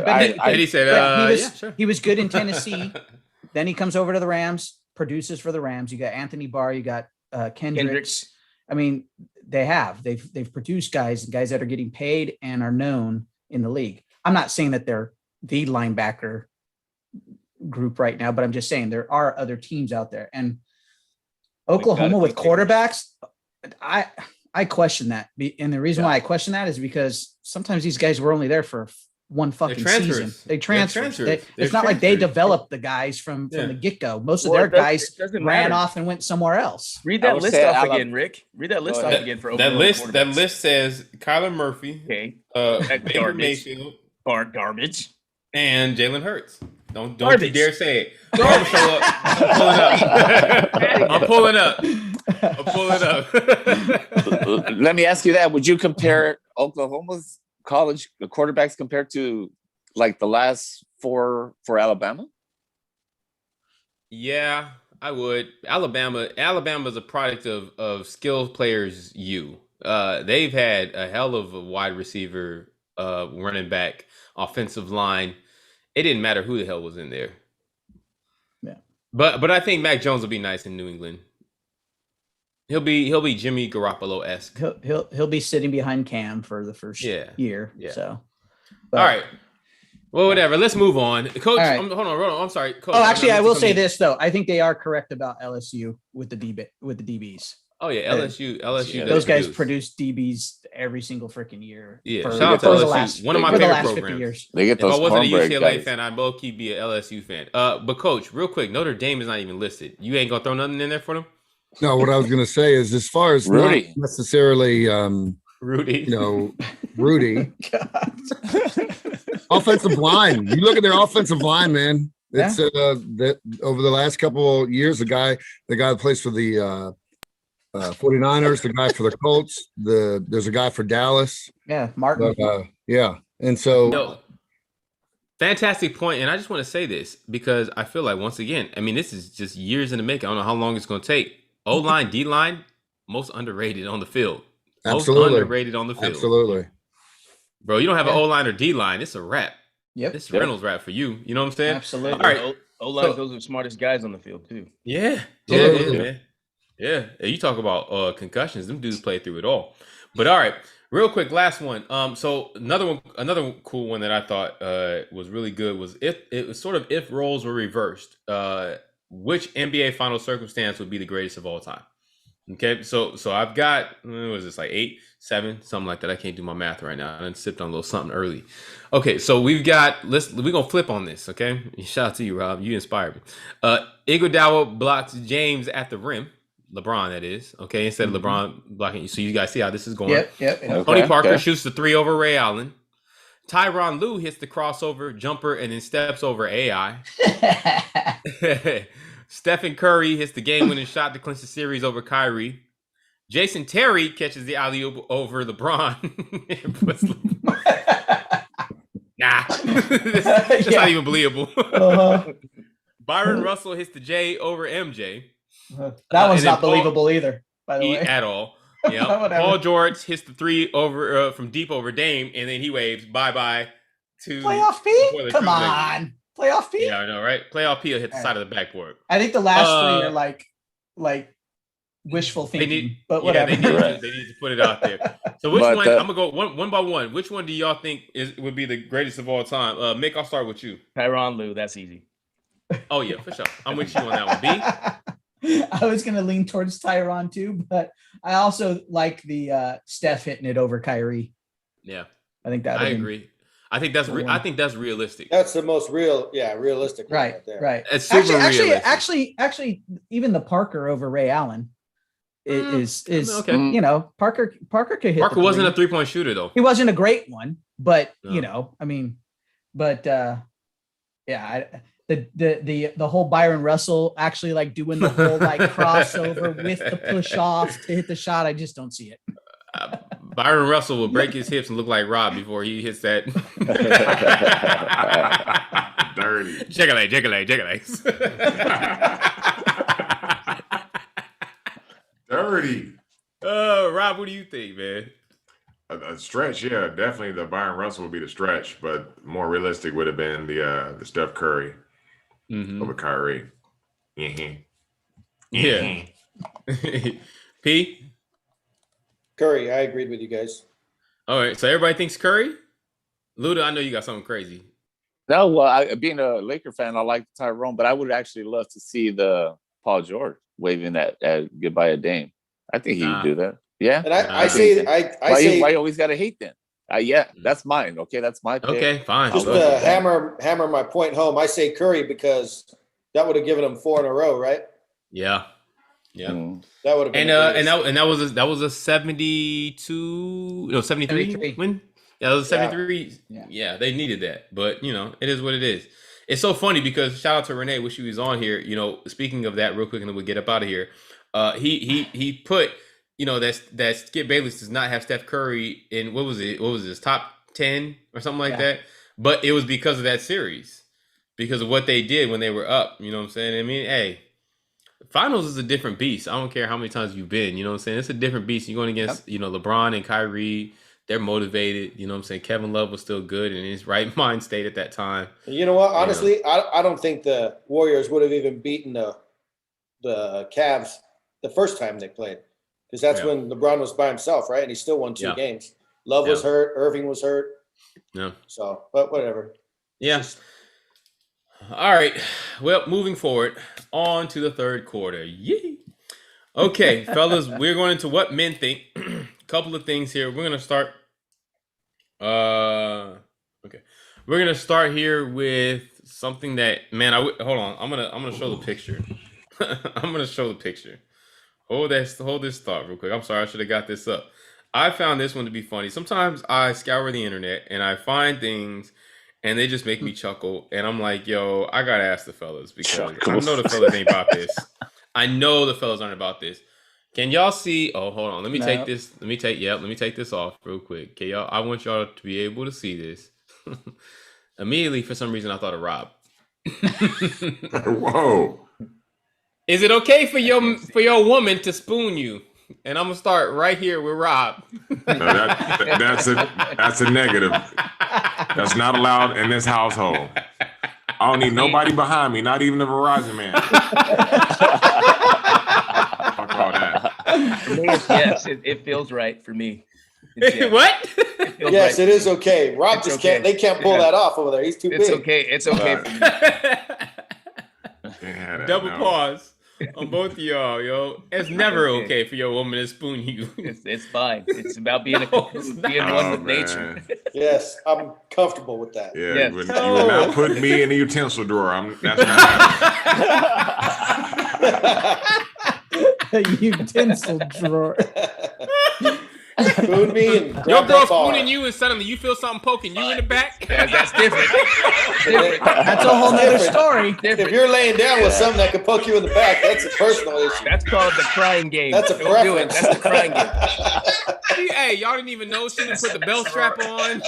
Eddie said, But yeah, sure. he was good in Tennessee. Then he comes over to the Rams, produces for the Rams. You got Anthony Barr, you got Kendricks. I mean, they've produced guys that are getting paid and are known in the league. I'm not saying that they're the linebacker group right now, but I'm just saying there are other teams out there. And Oklahoma with quarterbacks, I question that. And the reason why I question that is because sometimes these guys were only there for one fucking season. They transfer. It's not like they developed the guys from the get-go. Most of their guys ran off and went somewhere else. Read that list off again, Rick. Read that list off again for that list. That list says Kyler Murphy, Baker Mayfield, garbage, and Jalen Hurts. Don't Garbage. you dare say it. I'm pulling up. I'm pulling up. Let me ask you that. Would you compare Oklahoma's college quarterbacks compared to like the last four for Alabama? Yeah, I would. Alabama's a product of skilled players. They've had a hell of a wide receiver, running back, offensive line. It didn't matter who the hell was in there. Yeah. But I think Mac Jones will be nice in New England. He'll be Jimmy Garoppolo-esque. He'll be sitting behind Cam for the first year. Yeah. So, all right. Well, whatever. Let's move on, Coach. Right. Hold on. I'm sorry, Coach. Oh, actually, I will say this though. I think they are correct about LSU with the DBs. Oh yeah, LSU. Those guys produce DBs every single freaking year. Yeah, for, shout out to for LSU. The last, One of my for the favorite last programs. 50 years. They get If those I wasn't a cornbread UCLA guys. fan, I'd low-key be a LSU fan. But Coach, real quick, Notre Dame is not even listed. You ain't gonna throw nothing in there for them? No, what I was going to say is as far as Rudy. not necessarily, Rudy. Rudy. Offensive line. You look at their offensive line, man. It's that over the last couple of years, the guy that plays for the 49ers, the guy for the Colts, there's a guy for Dallas. Yeah, Martin. But, yeah. And so No. Fantastic point, and I just want to say this because I feel like once again, I mean, this is just years in the making. I don't know how long it's going to take. O line, D line, most underrated on the field. Most Absolutely. underrated on the field. Absolutely. Bro, you don't have an Yeah. O line or D line, it's a wrap. Yep. It's Reynolds rap for you. You know what I'm saying? Absolutely. All right. O-line, those are the smartest guys on the field too. Yeah, Absolutely. man. Yeah. You talk about concussions. Them dudes play through it all. But all right, real quick, last one. So another cool one that I thought was really good was if roles were reversed, which NBA final circumstance would be the greatest of all time? Okay, so I've got what was this, like 8, 7, something like that. I can't do my math right now. I done sipped on a little something early. Okay, so we're gonna flip on this. Okay, shout out to you, Rob. You inspired me. Iguodala blocks James at the rim. LeBron, that is. Okay, instead of LeBron blocking you. So you guys see how this is going. Yep. Tony Okay, Parker okay. shoots the 3 over Ray Allen. Tyronn Lue hits the crossover jumper and then steps over AI. Stephen Curry hits the game-winning shot to clinch the series over Kyrie. Jason Terry catches the alley-oop over LeBron. And puts nah, that's Yeah. not even believable. Uh-huh. Byron Russell hits the J over MJ That and one's then not Paul- believable either, by the way. at all. Yeah, Whatever. Paul George hits the 3 over from deep over Dame, and then he waves bye-bye to Playoff before P? the Come Trailblazers. on. Playoff P? Yeah, I know, right? Playoff P will hit the side of the backboard. I think the last 3 are Uh, like wishful They thinking, need, but yeah, whatever. they need to put it out there. So which But, one? I'm gonna go one by one. Which one do y'all think would be the greatest of all time? Mick, I'll start with you. Tyronn Lue, that's easy. Oh yeah, for sure. I'm with you on that one. B. I was going to lean towards Tyron too, but I also like the Steph hitting it over Kyrie. Yeah, I think that I agree. I think that's realistic. That's the most realistic one Right, there. right. It's super Actually, even the Parker over Ray Allen is okay. you know, Parker could hit. Parker wasn't a 3-point shooter though. He wasn't a great one, but No. you know, I mean, but yeah, the whole Byron Russell actually like doing the whole like crossover with the push off to hit the shot. I just don't see it. Byron Russell will break his hips and look like Rob before he hits that. Dirty. Jiggly. Dirty. Rob, what do you think, man? A stretch, yeah, definitely the Byron Russell would be the stretch, but more realistic would have been the Steph Curry Mm-hmm. over Kyrie. Mhm. Yeah. P. Curry, I agreed with you guys. All right, so everybody thinks Curry. Luda, I know you got something crazy. No, well, being a Laker fan, I like Tyrone, but I would actually love to see the Paul George waving that goodbye at Dame. I think he would do that. Yeah. And I I say Why you always got to hate then? Yeah, that's mine. Okay, that's my pick. Okay, fine. just I'll to go with that. hammer my point home, I say Curry because that would have given him 4 in a row, right? Yeah. Mm. That would have been And that was a 73 73. win. Yeah, it was a Yeah. 73. Yeah. Yeah, they needed that. But you know, it is what it is. It's so funny because shout out to Renee, wish he was on here. You know, speaking of that, real quick, and then we'll get up out of here. He put, you know, that Skip Bayless does not have Steph Curry in what was his top 10 or something like that. But it was because of that series, because of what they did when they were up. You know what I'm saying? I mean, hey, finals is a different beast. I don't care how many times you've been. You know what I'm saying? It's a different beast. You're going against, you know, LeBron and Kyrie. They're motivated. You know what I'm saying? Kevin Love was still good in his right mind state at that time. You know what? Honestly, I don't think the Warriors would have even beaten the Cavs the first time they played, because that's when LeBron was by himself, right? And he still won 2 games. Love was hurt. Irving was hurt. Yeah. So, but whatever. Yeah. All right. Well, moving forward on to the third quarter. Yee. Okay, fellas, we're going into what men think. Couple of things here. We're gonna start. Okay, we're gonna start here with something that, man. Hold on. I'm gonna show the picture. I'm gonna show the picture. Hold this thought real quick. I'm sorry, I should have got this up. I found this one to be funny. Sometimes I scour the internet and I find things and they just make me chuckle. And I'm like, yo, I gotta ask the fellas because I know the fellas ain't about this. I know the fellas aren't about this. Can y'all see? Oh, hold on. Let me No. take this. Let me take this off real quick. Okay, y'all. I want y'all to be able to see this. Immediately, for some reason, I thought of Rob. Whoa. Is it okay for your woman to spoon you? And I'm gonna start right here with Rob. No, that's a negative. That's not allowed in this household. I don't need nobody behind me, not even the Verizon man. Fuck all that. For me, yes, it feels right for me. Yes. What? It feels Yes, right. it is okay. Rob It's just okay. can't. They can't pull Yeah. that off over there. He's too It's big. okay. It's okay for me. Can't have that, Double no. pause on both of y'all, yo. It's never Okay. okay for your woman to spoon you. It's fine. It's about being No, it's being not. one Oh, with nature. man. Yes, I'm comfortable with that. Yeah, Yes. you would not put me in the utensil drawer. That's not happening. Utensil drawer. Spoon me and grab Your girl that bar. spooning you and suddenly you feel something poking you in the back. That's different. Different. That's a whole nother Different. story. If you're laying down with something that could poke you in the back, that's a personal issue. That's called the crying game. That's a Don't do it. preference. That's the crying game. Hey, y'all didn't even know she didn't put the belt strap on.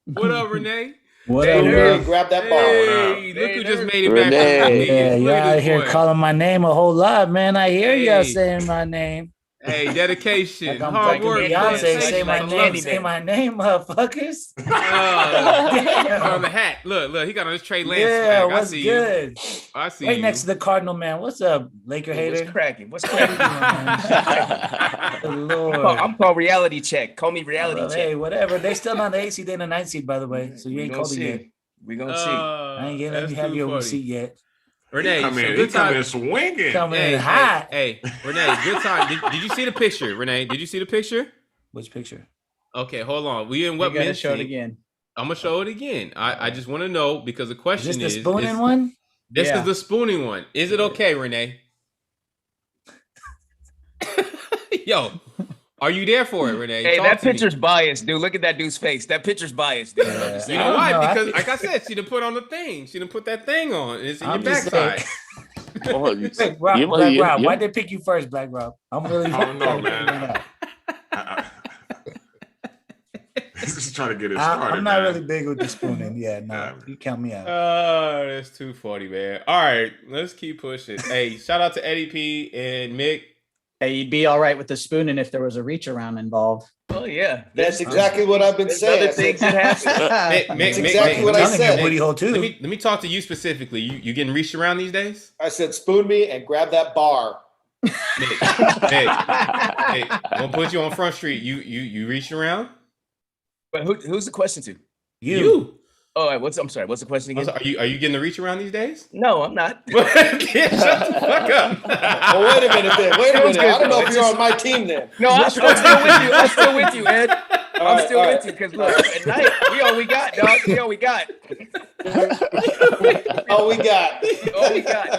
What up, Renee? What Hey, up, there. y'all? Hey, grab that bar. Hey, look Hey, who just there. made it back. Renee. From the Yeah, Vegas. y'all Look at out this here boy. calling my name a whole lot, man. I hear y'all Hey. saying my name. Hey, dedication, Like I'm hard fucking work. Beyonce. man. Say my Like name. Candyman. Say my name, motherfuckers. On Damn. the hat. Look, he got on his Trey Lance Yeah, swag. I what's see good? you. I see Right you. next to the Cardinal man. What's up, Laker What's hater? cracking? What's What you cracking? doing, man? Lord. I'm called reality check. Call me reality Well, check. hey, whatever. They still not the 8 seed, they in the 9 seed, by the way. So you We ain't gonna called it yet. see. We gonna see. I ain't gonna let you have your receipt yet. Renee, He come so in, he good come time. in swinging. Coming Hey, in hot. hey, Renee, good time. Did you see the picture, Renee? Did you see the picture? Which picture? Okay, hold on. We in You what gotta men show it think. again. I'm gonna show it again. I just want to know because the Is question this the spooning one? This Yeah. is the spooning one. Is it okay, Renee? Yo, are you there for it, Renee? Hey, Talk that to me. picture's biased, dude. Look at that dude's face. That picture's biased, dude. I'm just You saying. know why? No, I Because, think- like I said, she done put on the thing. She done put that thing on. It's in I'm your just backside. Oh, you, Wait, Rob, you- Black you- Rob, you- why'd they pick you first, Black Rob? I'm really I don't know, trying to man. figure it out. He's just trying to get it started. I'm not man. really big with the spooning. Yeah, no, Yeah. you count me out. Oh, that's 240, man. All right, let's keep pushing. Hey, shout out to Eddie P and Mick. Hey, you'd be all right with the spooning if there was a reach around involved. Oh yeah. That's exactly what I've been There's saying. other I said, things that happen. Mick, That's Mick, exactly Mick, what I Telling you, said. booty hole too. Let me talk to you specifically. You getting reached around these days? I said, spoon me and grab that bar. Mick, hey, I'm gonna put you on Front Street. You reached around? But who's the question to? You. Oh, I'm sorry. What's the question I'm again? sorry, are you getting the reach around these days? No, I'm not. Shut the fuck up. Well, wait a minute then. Wait a Sounds minute. good, I don't know though. if you're on my team then. No, I'm still with you. I'm still with you, Ed. I'm right, still all with right. you because look, at night we all we got, dog. We all we got. All we got. All we got.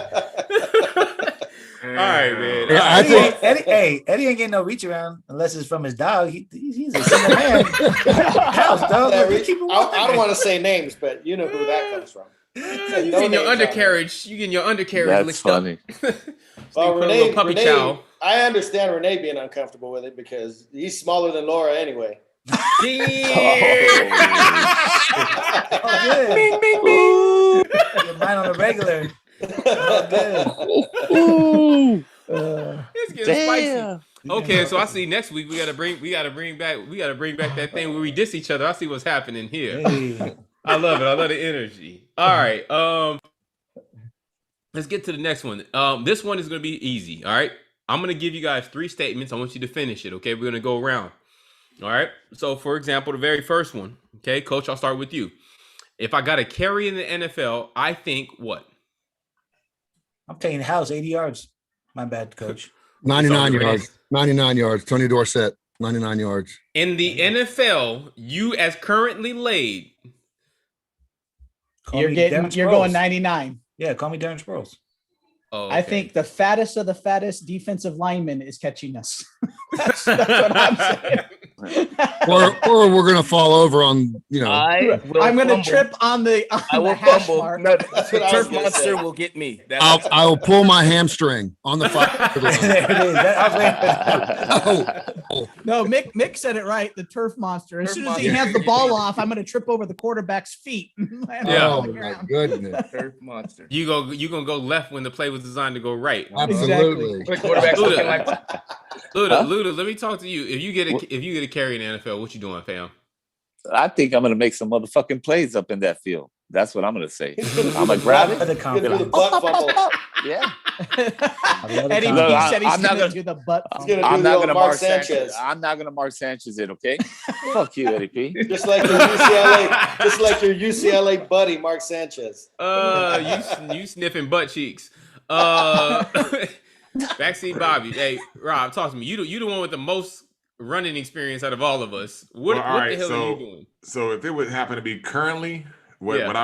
All right, man. Yeah, All right. Eddie ain't getting no reach around unless it's from his dog. He's a single man. House dog. That Look, re- keep it I don't want to say names, but you know who that comes from. You No getting names your on undercarriage. You getting your undercarriage That's licked funny. up. Well, Put a little puppy Renee, chow. I understand Renee being uncomfortable with it because he's smaller than Laura anyway. Oh, good. Bing, bing, bing. You're mine on the regular. Oh, good. It's getting spicy. Okay, so I see next week we gotta bring back that thing where we diss each other. I see what's happening here. Hey. I love it. I love the energy. All right. Let's get to the next one. This one is gonna be easy. All right. I'm gonna give you guys 3 statements. I want you to finish it. Okay, we're gonna go around. All right. So, for example, the very first one. Okay, Coach, I'll start with you. If I got a carry in the NFL, I think what? I'm taking the house 80 yards. My bad, coach. 99 It's all yards. 99 yards. Tony Dorsett, 99 yards. In the NFL, you as currently laid. Call You're me getting. Darren You're Sproles. going 99. Yeah, call me Darren Sproles. Oh, I okay. think the fattest of the fattest defensive lineman is catching us. that's what I'm saying. or we're gonna fall over on I will I'm going to fumble. trip on the I will hash fumble. mark. No, That's the what I was turf gonna monster say. will get me. That's I will pull my hamstring on the 5 There it is. I was waiting for No, Mick said it right. The turf monster. As Turf soon as he monster. hands the ball off, I'm going to trip over the quarterback's feet. And land Yeah. Oh on the my ground. goodness. turf monster. You gonna go left when the play was designed to go right. Absolutely. The quarterback's Luda. looking like Luda, let me talk to you. If you get a carry in the NFL, what you doing, fam? I think I'm gonna make some motherfucking plays up in that field. That's what I'm gonna say. I'm gonna grab for it. the He's gonna do the confidence. butt fumble. Yeah. Eddie Look, P said he's I'm not going to gonna- do the butt. He's gonna I'm do not the gonna old Mark Mark Sanchez. Sanchez. I'm not gonna Mark Sanchez it. Okay. Fuck you, Eddie P. Just like your UCLA, just like your UCLA buddy, Mark Sanchez. You sniffing butt cheeks. Backseat Bobby. Hey, Rob, talk to me. You the one with the most running experience out of all of us. What, Well, all what right, the hell so- are you doing? So if it would happen to be currently, what would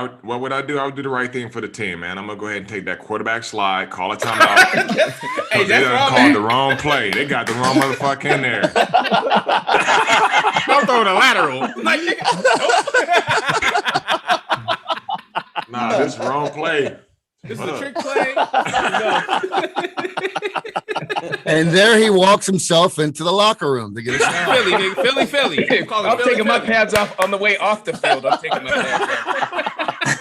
I do? I would do the right thing for the team, man. I'm gonna go ahead and take that quarterback slide, call a timeout. Hey, They that's done wrong, called man. the wrong play. They got the wrong motherfucker in there. I'm throwing a lateral. Like, Nah, this wrong play. this is What a up? trick play. And there he walks himself into the locker room to get a shower. Philly, nigga. Philly. Call it I'm Philly, taking my Philly. pads off on the way off the field. I'm taking my pads off.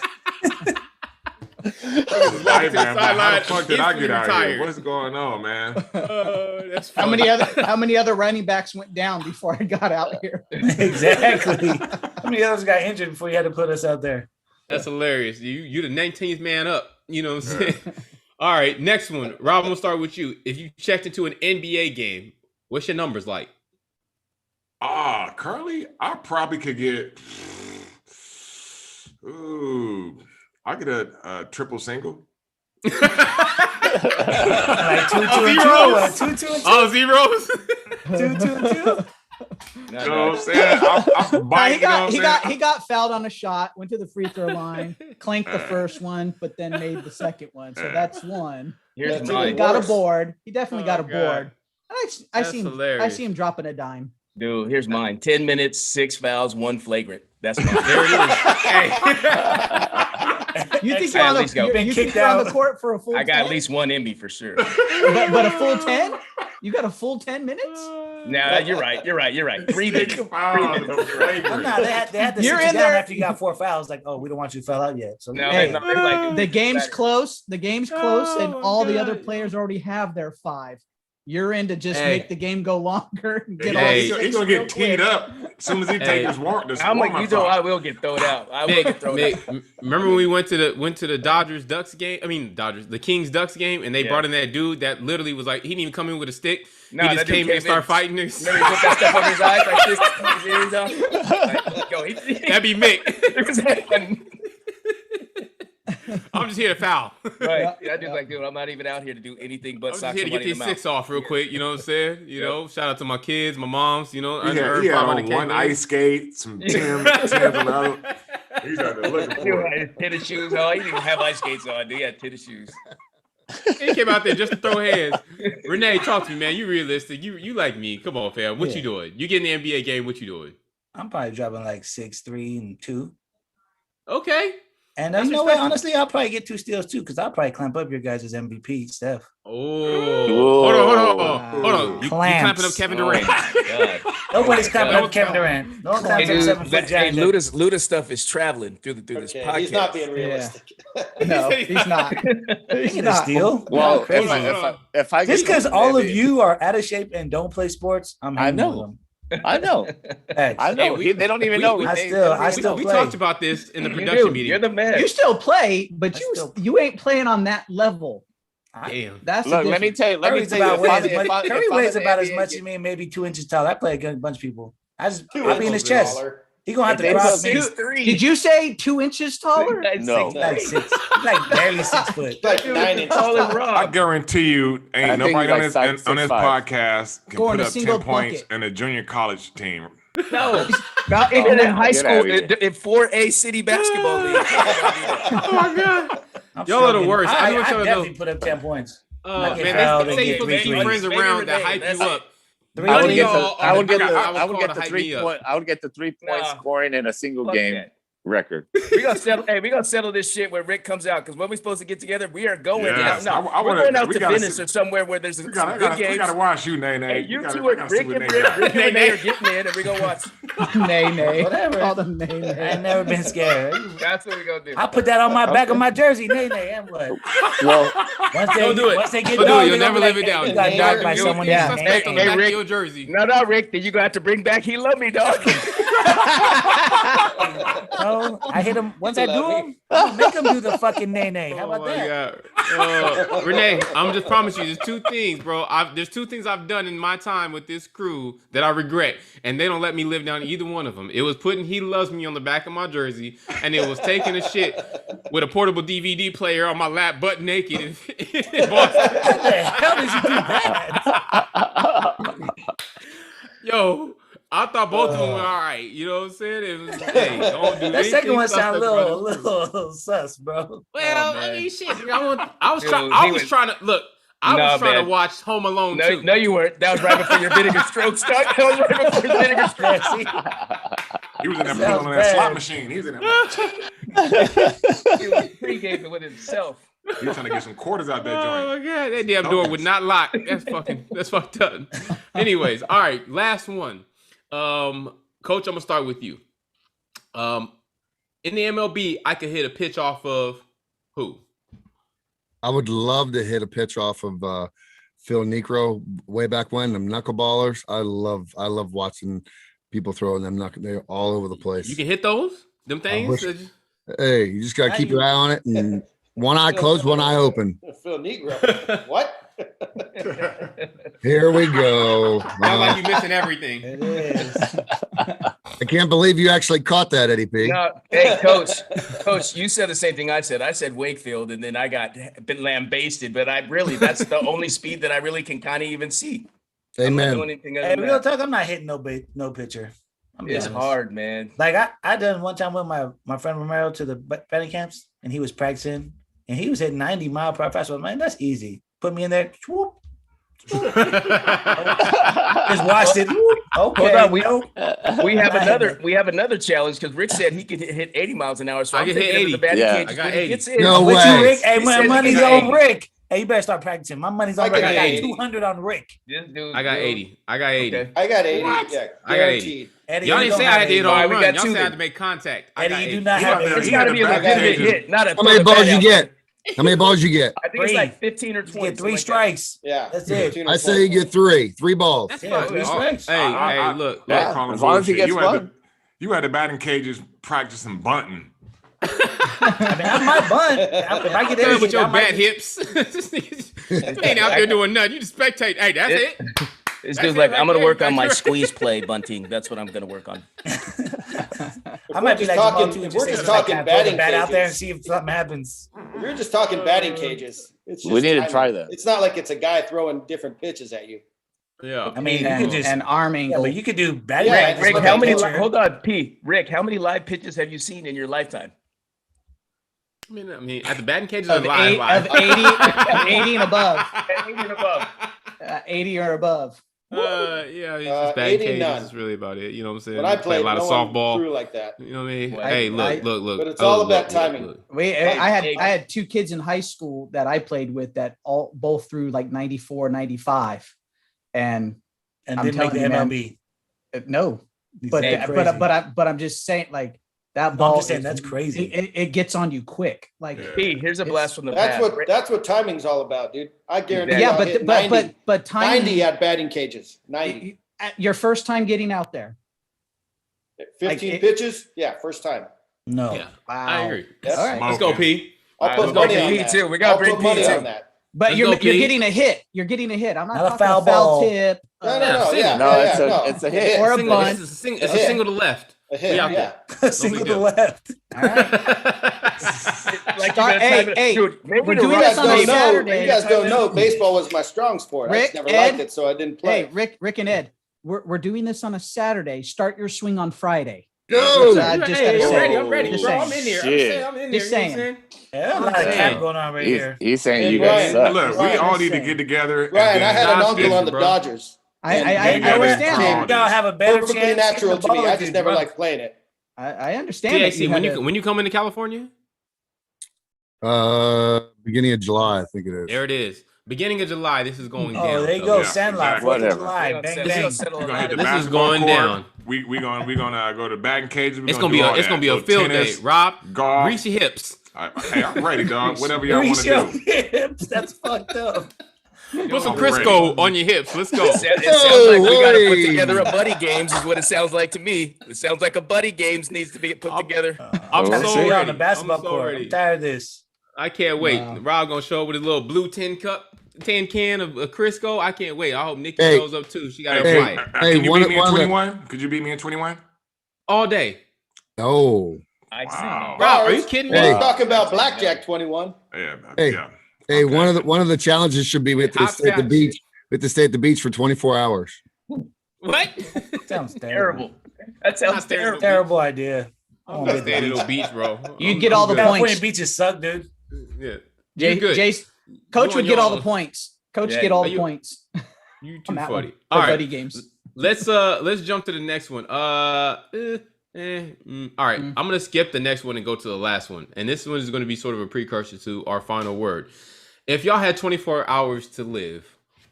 Hey, man, how sideline, the fuck did I get out retired. here? What's going on, man? That's How funny. many other running backs went down before I got out here? Exactly. How many others got injured before you had to put us out there? That's hilarious. You the 19th man up. You know what I'm saying? All right, next one. Rob, we'll start with you. If you checked into an NBA game, what's your numbers like? Currently, I probably could get. Ooh, I get a triple single. Like 2, 2, and 2, zeros. or 2, 2, and 2, All zeros. 2, 2, and 2. You know what I'm saying? I'm No, biting, you know what I'm saying? he got fouled on a shot, went to the free throw line, clanked the first one, but then made the second one. So that's one. Here's That's He mine. got a worse. board. He definitely Oh, got a God. board. And I That's see him. I hilarious. see him dropping a dime. Dude, here's mine. 10 minutes, 6 fouls, 1 flagrant. That's mine. There it is. Hey. You think I you're on at the, least go. you Been think kicked you're on the out. court for a full I got 10? at least one in me for sure. but a full 10? You got a full 10 minutes? Nah, you're right. 3 minutes. Well, no, they had to You're sit you in down there- after you got 4 fouls. Like, oh, we don't want you to foul out yet. So No, Hey, no, they're like, The game's close. The game's close, and Oh, all the other God. players already have their 5. You're in to just Hey. make the game go longer and get Hey. all He's gonna get teed up as soon as he Hey. take his warrant. I'm like, you know, I will get thrown out. I will get thrown out. Remember when we went to the Dodgers Ducks game? I mean the Kings Ducks game, and they Yeah. brought in that dude that literally was like he didn't even come in with a stick. Nah, he that just dude came in and came started in. fighting. Remember he put that stuff on his eyes like this, his ears off? Like, yo, That'd be Mick. right. I'm just here to foul. Yeah, I just like, dude, I'm not even out here to do anything but I'm just sock here to get somebody in these the mouth. 6 off real quick. You know what I'm saying? You Yep. know, shout out to my kids, my moms. You know, He had, earned he had 500K on one man. ice skate, some Tim's on the other. He's out there looking He for it. had tennis shoes on. He didn't even have ice skates on. Dude. He had tennis shoes. He came out there just to throw hands. Renee, talk to me, man. You realistic? You like me? Come on, fam. What Yeah. you doing? You get in the NBA game? What you doing? I'm probably dropping like 6, 3, and 2. Okay. And That's you know what? respectable. Honestly, I'll probably get 2 steals too, because I'll probably clamp up your guys' MVP, Steph. Oh, Whoa. hold on. You clamping up Kevin Durant? Oh, my God. Nobody's clamping God. up Kevin Durant. No one Hey, clamps up dude, 7-foot that, hey, giant. Luda stuff is traveling through this Okay, podcast. he's not being realistic. No, he's not. He's Get a not. steal. Well, Crazy. if I Just get because some all of NBA you are out of shape and don't play sports, I'm I hanging know. with them. I know, Facts. I know. Hey, They don't even we- know. we- I They- still- they don't I even still know. We play. talked about this in the You production do. meeting. You're the man. You still play, but I you still- you ain't playing on that level. Damn. That's Look, the let me difference. tell you. Let me Curry's tell you. about if weighs I'm- as if much- I'm- Curry if I'm weighs in about the as NBA much game- as me and maybe 2 inches tall. I play against a bunch of people. I'll beat his Inches chest. taller. He gonna have to If they drop put me. 6'3". Did you say 2 inches taller? No. He's like barely 6 foot. Like 9 inches Tall and tall. I Rob. guarantee you, I ain't think nobody he's on like this size on this 6'5". podcast can Going put to up single 10 points bucket. in a junior college team. No. About Even in Oh, high get school, outta here. in 4A city basketball league. Oh my god. I'm Y'all are the struggling. worst. I just want y'all to definitely know. put up 10 points. I get man, fouled they and say get you supposed to free keep throws. friends Maybe around that Renee, hype that's you it. up. Three None I of would get y'all the, are I would the get the, niggas I I would would call get to the hype three me up. point, I would get the 3-point Nah. scoring in a single Fuck game that. record. We gonna settle. Hey, we gonna settle this shit when Rick comes out because when we supposed to get together, we are going. Yes, No, I we're wanna- going out we to gotta Venice see- or somewhere where there's some We good gotta games. watch you, Nay. Hey, you We two gotta are see Rick what and Nay got. Rick and Nay, Renee nay. are getting in, and we gonna watch. nay, nay. Whatever. Call them nay, I ain't nay. never been scared. That's what we gonna do. I put that on my back of my jersey. Nay, nay, and what? Well, Once Don't do it. Once they get Don't do dogged, it. You'll they gonna never be live like, it down. "Hey, you got dogged by You'll someone be named suspect on the Nay." back Rick. of your jersey. No, Rick. Then you gonna have to bring back. He love me, dog. So I hit him. Once I do Love him, I'll make him do the fucking nay, nay. How Oh about my that? God. Renee, I'm just promise you, there's two things, bro. There's two things I've done in my time with this crew that I regret, and they don't let me live down either one of them. It was putting "He Loves Me" on the back of my jersey, and it was taking a shit with a portable DVD player on my lap, butt naked. In Boston. How the hell did you do that? Yo, I thought both of them were all right. You know what I'm saying? It was, hey, don't do That second anything one sounds a suspect, little, brother. little sus, bro. Well, Oh, I man. mean, shit. I was Dude, trying. he I was was- trying to look. I Nah, was trying man. to watch Home Alone No, 2. no, you weren't. That was right before your vinegar stroke stuck. That was right before your vinegar stroke. Yeah, see? He was in there Sounds pulling on that slot bad. machine. He was in there. He was pre-gaming with himself. He was trying to get some quarters out that joint. Oh my god, that damn door would not lock. That's fucked up. Anyways, all right, last one. Coach, I'm gonna start with you. In the MLB, I could hit a pitch off of who? I would love to hit a pitch off of Phil Necro way back when, them knuckleballers. I love watching people throwing them they're all over the place. You can hit those? Them things? wish- Hey, you just gotta keep your eye on it and one eye closed, one eye open. Phil Negro. What? Here we go. Sounds like you missing everything. It is. I can't believe you actually caught that, Eddie P. No, hey, coach, you said the same thing I said. I said Wakefield, and then I got been lambasted. But that's the only speed that I really can kind of even see. I'm not doing Amen. anything other Hey, than real that. talk, I'm not hitting no pitcher. I'm It's honest. hard, man. Like I done one time with my friend Romero to the batting camps, and he was practicing, and he was hitting 90-mile-per-hour fastball. Man, that's easy. Put me in there. Whoop. Just watched it. Whoop. Okay. Hold on, we nope. have another challenge because Rick said he could hit 80 miles an hour. So I I'm can hit thinking of 80. the batting Yeah, cages I got when he 80. gets in. No With way. you, Rick. Hey, He my said he money's got on 80. Rick. Hey, you better start practicing. My money's on I Rick. got I got 80. 200 on Rick. This dude, I got 80. I got 80. Okay. I got 80. What? Yeah, I got 80. guaranteed. Eddie, Y'all you didn't don't say I have had to hit 80. All right, on we run. got Y'all two said I had then. to make contact. I Eddie, got you 80. do not He have out there- 80. It's he got out to be a there batting legitimate cages. hit, not a. How many balls you get? How many balls you get? I think it's Three. like 15 or 20. You get something 3 like that. strikes. Yeah. That's it. 15 or I say you 20. get three balls. That's Yeah, fine. 3 Oh, strikes. Hey, look. Yeah. I call him As long as he bullshit. gets You had fun. you had the batting cages practicing bunting. I mean, I might bunt. If I get Done everything, with your I might bad hips. You ain't out there doing nothing. You just spectate. Hey, that's it. It's That's just it like right I'm gonna there. work on my That's squeeze play bunting. That's what I'm gonna work on. I might be just like talking- Jamal too, if just we're say just something talking like that, throw the batting bat out there and cages. see if something happens. You're just talking batting cages. It's We just need to timing. try that. It's not like it's a guy throwing different pitches at you. Yeah. I mean, you and, could just and arm yeah, angle. but you could do batting. Yeah, practice Rick, with how that many? pitcher. Hold on, P. Rick, how many live pitches have you seen in your lifetime? I mean, at the batting cages of, or live, live. 80 and above. 80 and above. 80 or above. Yeah, it's just batting 80 cages. none. Is really about it. You know what I'm saying? When I Play played, a lot no of one softball. threw like that. You know what I mean? Well, Hey, I- look. but it's all about timing. look. I Hey. had 2 kids in high school that I played with that both threw like 94, 95. And and I'm didn't make the telling you, man, MLB. no, but That's but I'm just saying, like, that No, ball I'm just saying is- that's crazy. It gets on you quick. Like Yeah. P, here's a blast from the That's past. what timing's all about, dude. I guarantee. yeah, I'll but hit but 90, but timing 90 at batting cages. 90. your first time getting out there. 15 it- pitches. Yeah, first time. No. Yeah, Wow. I agree. That's, All right. Let's go, P. I'll All put right, money let's go on P that. too. We gotta I'll bring put P money too. on that. But Let's you're go, P. getting a hit. You're getting a hit. I'm not Not a talking foul a foul ball. tip. No, Yeah, No, it's a- no. it's a hit. Or a Single, bunt. it's a A hit. single to left. A hit. We out Yeah. Single big to deal. left. All right. Like Start- hey, dude, maybe we're the doing You Rock- this guys on a don't know. Saturday. You guys don't know. Baseball was my strong sport. I just Rick, never Ed, liked it, so I didn't play. Hey, Rick and Ed, we're doing this on a Saturday. Start your swing on Friday. Go. I just Hey, gotta I'm say, ready. I'm ready, just bro. saying. I'm in here. Shit. I'm in there. Just You know what I'm saying. Yeah, a lot of Hey. cap going on right here. He's saying Hey, you Ryan, guys suck. Look, we Ryan, all just need to saying. get together. and Ryan, I then had an Stop uncle this, on the bro. Dodgers. I gotta understand call that. it. Y'all have a better Perfectly chance. natural getting the to me. ball I if just you never drunk. like playing it. I understand that. TAC, when you come into California, Beginning of July, I think it is. there it is. Beginning of July, this is going down. Oh, there you go. Yeah, Sandlot. exactly. 4th of Whatever. July. We Bang, gonna bang. settle We're a gonna lot hit the of This is basketball going court. down. We're gonna go to batting cages. It's gonna be a field day. Rob, golf. grease your hips. Hey, I'm ready, dog. Whatever y'all want Grease to your do. hips. That's fucked up. Put some I'm ready. Crisco on your hips. Let's go. It sounds like we got to put Hey. together a buddy games, is what it sounds like to me. It sounds like a buddy games needs to be put together. I'm Oh, Trying to so see you on ready. the basketball I'm so court. ready. I'm tired of this. I can't wait. Wow. Rob gonna show up with a little blue tin can of Crisco. I can't wait. I hope Nikki Hey. shows up too. She got Hey, a Hey. flight can you one beat of- me in one of the- 21? Could you beat me in 21? all day. Oh, I see. Wow. Rob, are you kidding me? Hey. We're talking about blackjack 21. Yeah. Hey. Yeah. hey, Okay. one of the challenges should be we have to stay at the Hopscotch. beach. We have to stay at the beach for 24 hours. What? Sounds terrible. Terrible. That sounds Not terrible. terrible. Terrible idea. I I'm won't not get staying that. at no beach, bro. You'd I'm- get I'm all the good. points. California beaches suck, dude. Yeah. Jay, You good. Jay's coach You would on get all your the own. points. Coach Yeah, get all are the you- points You too on that one. funny. For All right. buddy games. Let's jump to the next one. All right, I'm gonna skip the next one and go to the last one. And this one is gonna be sort of a precursor to our final word. If y'all had 24 hours to live,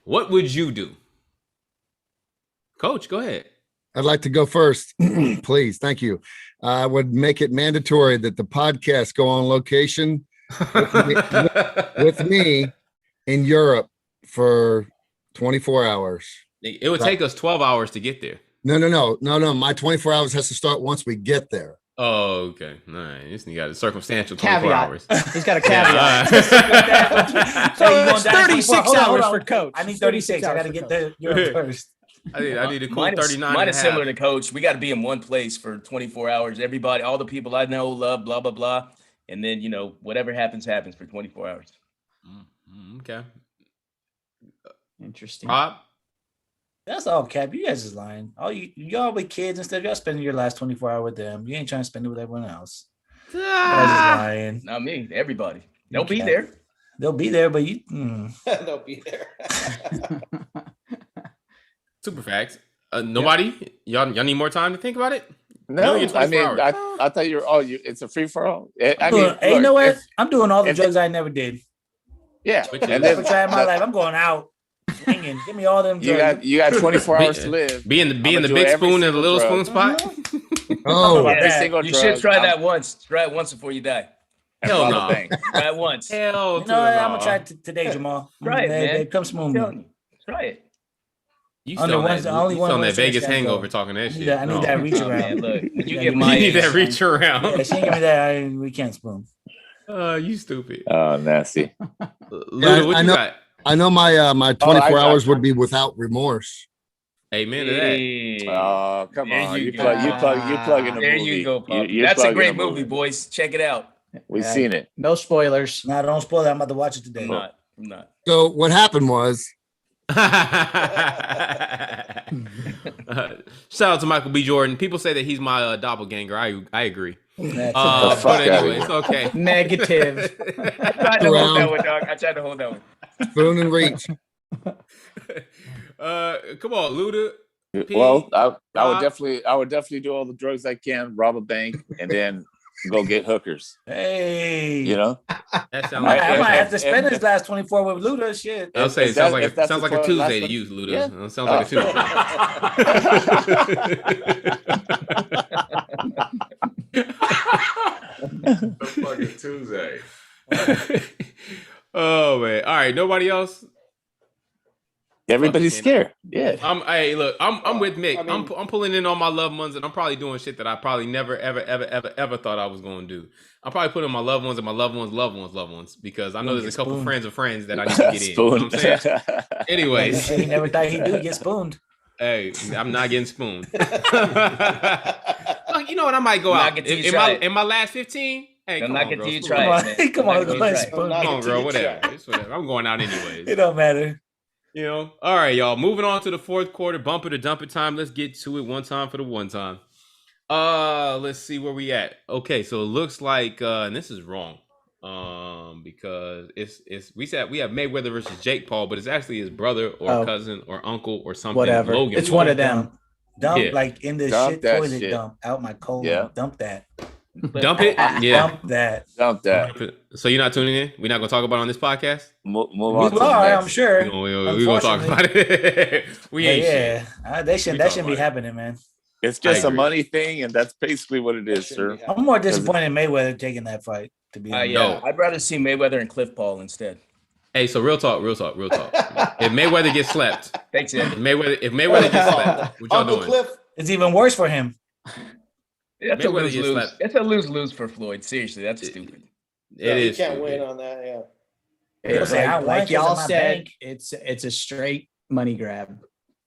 what would you do? Coach, go ahead. I'd like to go first, please. Thank you. I would make it mandatory that the podcast go on location with me in Europe for 24 hours. It would take us 12 hours to get there. No. My 24 hours has to start once we get there. Oh, okay. All right. This nigga got a circumstantial 24 Caveat. hours. He's got a Yeah, caveat. all right. So you it's going down 36 24 hold on, hours hold on. for coach. I need It's 36. I got to hours get for the Europe first. I need a cool Mine is, 39 mine and a is half. similar to Coach. We got to be in one place for 24 hours. Everybody, all the people I know, love, blah, blah, blah. And then, whatever happens, happens for 24 hours. Okay. Interesting. Rob? That's all cap. You guys is lying. All y'all with kids and stuff. Y'all spending your last 24 hours with them. You ain't trying to spend it with everyone else. You guys is lying. Not me, everybody. They'll be can't. there. They'll be there, but you. They'll be there. Super facts. Nobody? Y'all need more time to think about it? No, Million I 24 mean, hours. I thought you were. It's a free for all. I mean, Hey, you know look, what? I'm doing all the if- drugs I never did. yeah, Which and is- Never then tried in my the- life. I'm going out swinging. Give me all them you drugs. got 24 hours to live. Be in the I'ma do big every spoon and the single little drug. spoon spot? Oh, Yeah. Every single You drug. should try I'm- that once. Try it once before you die. and Hell rob a no. bank. Try it once. Hell You to know the what? no. I'm gonna try it today, Jamal. Try it, man. Come I'm smooth. telling you. Try it. You Only still on one's- that, only you one still on way that to Vegas understand, hangover though. talking that I shit. need that, I need No. that reach Oh, around. man, look, when you Yeah, get you my You need that age, reach around. Yeah, she ain't give me that. We can't spoon. You stupid. Oh, nasty. Luda, what I you know- got? I know my 24 I- hours would be without remorse. Amen to that. Hey. Oh, come There on. you You go. plug in the There movie. you go, Pop. you're That's a plugging great the movie, boys. Check it out. We've Yeah. seen it. No spoilers. Nah, don't spoil it. I'm about to watch it today. I'm not. I'm not. So what happened was Shout out to Michael B. Jordan. People say that he's my doppelganger. I agree. That's the fuck But outta anyway, here. it's okay. Negative. I tried to hold Around. that one, dog. I tried to hold that one. spoon and reach. Come on, Luda. P, Well, I would Rob. definitely do all the drugs I can, rob a bank, and then go get hookers. Hey. You know, That sounds I like might have to If- spend if- his last 24 with Luda. Shit. I'll say it If sounds that- like if that's sounds the like a last Tuesday to one- you, Luda. Yeah. It sounds like a Tuesday. fucking Tuesday. Oh man! All right, nobody else. everybody's scared. Yeah. Hey, look, I'm with Mick. I mean- I'm pulling in on my loved ones, and I'm probably doing shit that I probably never, ever thought I was going to do. I'm probably putting my loved ones and my loved ones because I know Gonna there's a get couple spooned. friends of friends that I need to get in. You know what I'm saying? Anyways, He never thought he'd do get spooned. hey, I'm not getting spooned. Look, you know what? I might go Knock out it till you in try my it. in my last 15. Hey, Don't come knock on, it girl. till you spoon. try Come it, on, man. come on, Knock it till go you ahead, try it. spoon. Come on, girl. Whatever. It's whatever. I'm going out anyways. It don't matter. You know. All right, y'all. Moving on to the fourth quarter, bumper to dumper time. Let's get to it one time for the one time. Let's see where we at. Okay, so it looks like, and this is wrong. because it's we have Mayweather versus Jake Paul, but it's actually his brother or cousin or uncle or something. Whatever. Logan It's Paul. one of them. Dump Yeah. like in the Dump shit that toilet shit. dump out my colon. Yeah. Dump that. Dump it. Yeah. Dump that. Dump that. So you're not tuning in? We're not gonna talk about it on this podcast. Move We on. To the are, next. I'm sure. We gonna talk about it. We But ain't shit. yeah, that We shouldn't talk be about it. happening, man. It's just a agree. money thing, and that's basically what it That is, shouldn't sir. be happening. I'm more disappointed in Mayweather taking that fight. To be honest. Yeah, No. I'd rather see Mayweather and Cliff Paul instead. Hey, so real talk. If Mayweather gets slept, Thanks, Ed. if Mayweather gets slept, what y'all Uncle doing? Cliff. It's even worse for him. That's a Mayweather gets lose-lose. slapped. That's a lose-lose for Floyd. Seriously, that's stupid. It He is. can't stupid. win on that. Yeah. He'll say, I Like, won 'cause of y'all my said, bank. it's a straight money grab.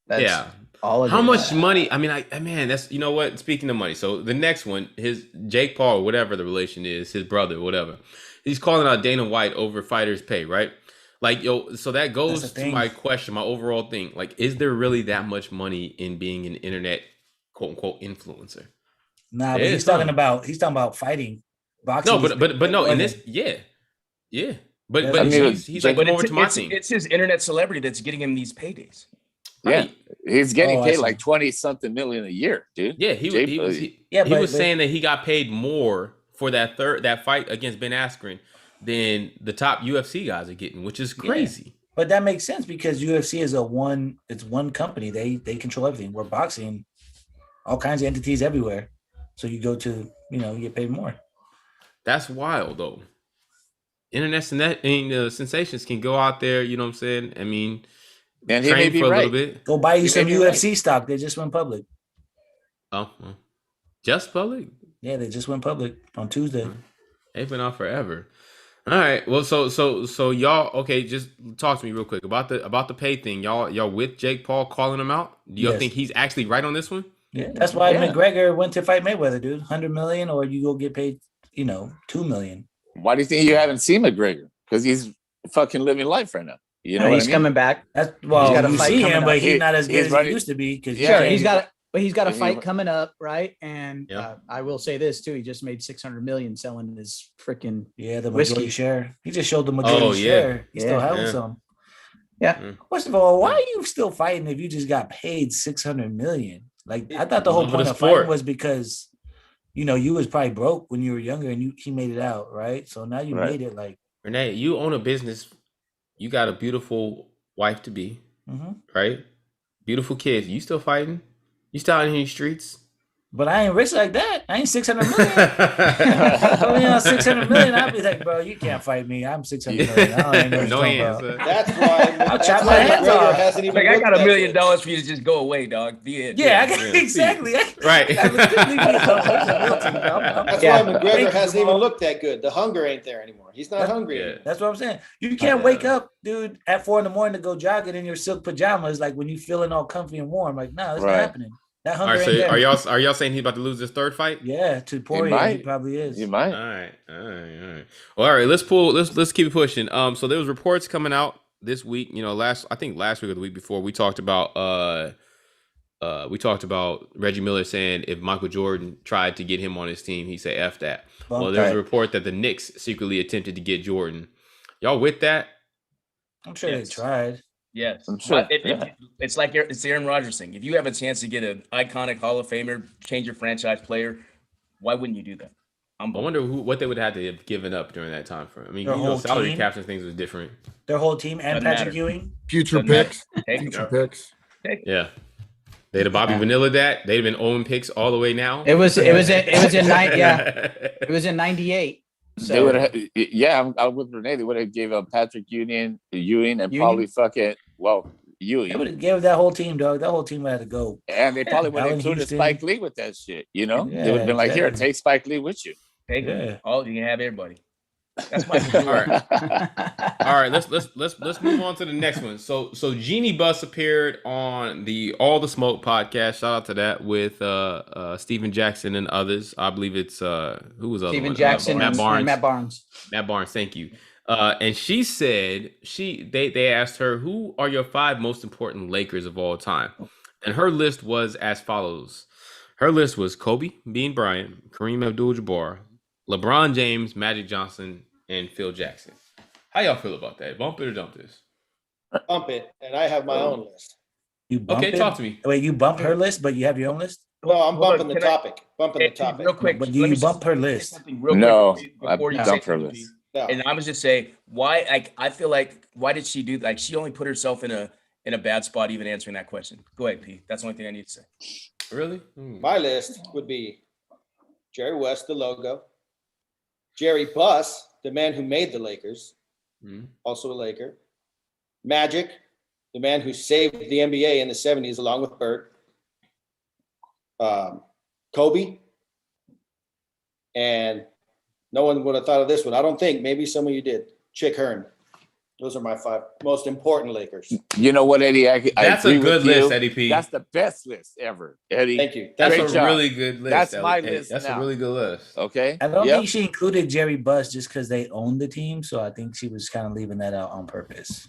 That's Yeah. all. How much money? I mean, man, that's you know what. Speaking of money, so the next one, his Jake Paul, whatever the relation is, his brother, whatever. He's calling out Dana White over fighters' pay, right? Like, yo, so that goes That's the to thing. my question, my overall thing. Like, is there really that much money in being an internet quote unquote influencer? Nah, but Yeah, he's it's talking not. about fighting. Boxing. No, is- but no, in wasn't. this, yeah. But Yeah, but I mean, he's like, But come over to my it's, team. it's his internet celebrity that's getting him these paydays. Yeah, Right. he's getting Oh, I paid see. like 20-something million a year, dude. Yeah, he Jake- was Yeah, he but- was but- saying that he got paid more for that fight against Ben Askren than the top UFC guys are getting, which is crazy. But that makes sense because UFC is it's one company. They control everything. We're boxing, all kinds of entities everywhere. So you go to, you get paid more. That's wild though. Internet sensations can go out there, you know what I'm saying? I mean, And he may train be for a right. little bit. Go buy you You some may be right. UFC stock. They just went public. Oh, well. Just public. Yeah, they just went public on Tuesday. They've been out forever. All right. Well, so y'all okay? Just talk to me real quick about the pay thing. Y'all with Jake Paul calling him out? Do y'all Yes. think he's actually right on this one? Yeah, that's why Yeah. McGregor went to fight Mayweather, dude. 100 million, or you go get paid, 2 million. Why do you think you haven't seen McGregor? Because he's fucking living life right now. You know what he's I mean? coming back. That's got well, a you fight see coming him, up. but he's He- not as he's good as running- he used to be. Because Yeah. Sure, he's got a And he- fight coming up, right? And Yeah. I will say this too: he just made 600 million selling his freaking. the Whiskey. majority share. He just showed the majority Oh, yeah. share. He still Yeah. has Yeah. some. Yeah. Mm. First of all, why are you still fighting if you just got paid 600 million? Like I thought the whole Love of point the of fighting sport. was because you was probably broke when you were younger and he made it out, right? So now you Right. made it like Renee, you own a business. You got a beautiful wife to be, mhm. right? Beautiful kids. You still fighting? You still out in these streets? But I ain't rich like that. I ain't 600 million. If I mean, 600 million, I'd be like, bro, you can't fight me. I'm 600 million. I don't even know what No you're talking hands. about. That's why. I'll that's chop why my hands McGregor off. hasn't even Like, I looked got $1 that million good. for you to just go away, dog. The end. Yeah, Yeah. exactly. Right. Leave me alone. That's Yeah. why Thank McGregor you, hasn't even Jamal. looked that good. The hunger ain't there anymore. He's not hungry Yeah. anymore. That's what I'm saying. You can't wake up, dude, at 4 a.m. to go jogging in your silk pajamas, like when you feeling all comfy and warm. Like, no, that's Right. not happening. That All hunger right. ain't So there. are y'all saying he's about to lose his third fight? Yeah, to Poirier, he might. probably is. You All might. right. Well, all right. Let's keep it pushing. So there was reports coming out this week. Last week or the week before, we talked about Reggie Miller saying if Michael Jordan tried to get him on his team, he'd say F that. Bump Well, there's that. a report that the Knicks secretly attempted to get Jordan. Y'all with that? I'm sure Yes. they tried. Yes, I'm sure, But yeah. it's like it's Aaron Rodgers thing. If you have a chance to get an iconic Hall of Famer, change your franchise player, why wouldn't you do that? I wonder what they would have to have given up during that time frame. I mean, Their whole salary team? caps and things was different. Their whole team and Doesn't Patrick matter. Ewing. Future Doesn't matter. picks. Take Future it. picks. Yeah, they'd have Bobby Vanilla that. They'd have been Owen picks all the way now. It was in it was in 98. So They would have, I'm with Renee. They would have gave up Patrick Ewing, and Ewing? probably fucking They would Ewing, have gave that whole team, dog. That whole team had to go. and they probably would have Allen included Houston. Spike Lee with that shit. They would Yeah, have been like, "Here, exactly. take Spike Lee with you." Take Yeah. it. All you can have everybody. That's my All right. All right, let's move on to the next one. So Jeannie Buss appeared on the All the Smoke podcast. Shout out to that with Steven Jackson and others. I believe it's who was the other Steven one? Jackson Matt and Barnes. Matt Barnes. Matt Barnes, thank you. And she said they asked her, who are your 5 most important Lakers of all time? And her list was as follows. Her list was Kobe, Bean Bryant, Kareem Abdul-Jabbar, LeBron James, Magic Johnson, and Phil Jackson. How y'all feel about that? Bump it or dump this? Bump it, and I have my own list. You bump Okay, it? talk to me. Wait, you bump her list, but you have your own list? No, I'm Hold on, bumping the can I- topic. Bumping the topic. Real quick, But let do me you just bump her say list? something real No, quick I before you dump say her something, list. No. And I was just say why I feel like why did she do like she only put herself in a bad spot even answering that question. Go ahead, Pete. That's the only thing I need to say. Really? My list would be Jerry West, the logo. Jerry Buss, the man who made the Lakers, also a Laker. Magic, the man who saved the NBA in the 70s along with Bird. Kobe. And no one would have thought of this one. I don't think. Maybe some of you did. Chick Hearn. Those are my 5 most important Lakers. You know what, Eddie? I That's a agree good with you. list, Eddie P. That's the best list ever, Eddie. Thank you. That's Great a job. really good list. That's Ellie. my Hey, list That's now. a really good list. Okay. I don't Yep. think she included Jerry Buss just because they own the team. So I think she was kind of leaving that out on purpose.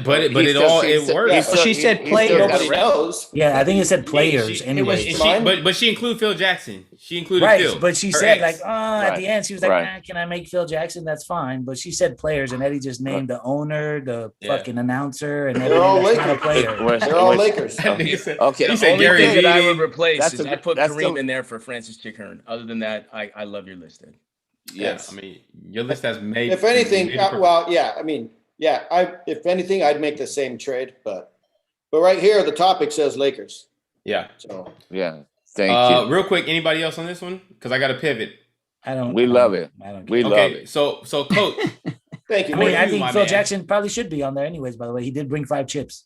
But it He's all still- it he's still- works. he's Well, still- she said he's play, still got Nobody a record. knows. Yeah, I think it said players. She- anyways. Mine? but she included Phil Jackson. She included Right, Phil. but she her said ex. like, at Right, the end, she was like, right. can I make Phil Jackson? That's fine. But she said players, and Eddie just named the owner, the Yeah. fucking announcer, and They're all everything. That's not a Lakers. player. Which- They're all which- Lakers. That nigga said- Okay. He The said only Gary thing that I Vitti. would replace That's is a- I put that's Kareem the- in there for Francis Chick Hearn. Other than that, I love your list, Ed. Yes. I mean, your list has made. If anything, made it perfect. well, yeah, I mean, yeah, if anything, I'd make the same trade, but right here, the topic says Lakers. Yeah. So Yeah. Thank you. Real quick, anybody else on this one? Because I got to pivot. I don't. We love it. I don't. We care. love Okay, it. so coach, thank you. I mean, for I you, think my Phil man. Jackson probably should be on there, anyways. By the way, he did bring 5 chips.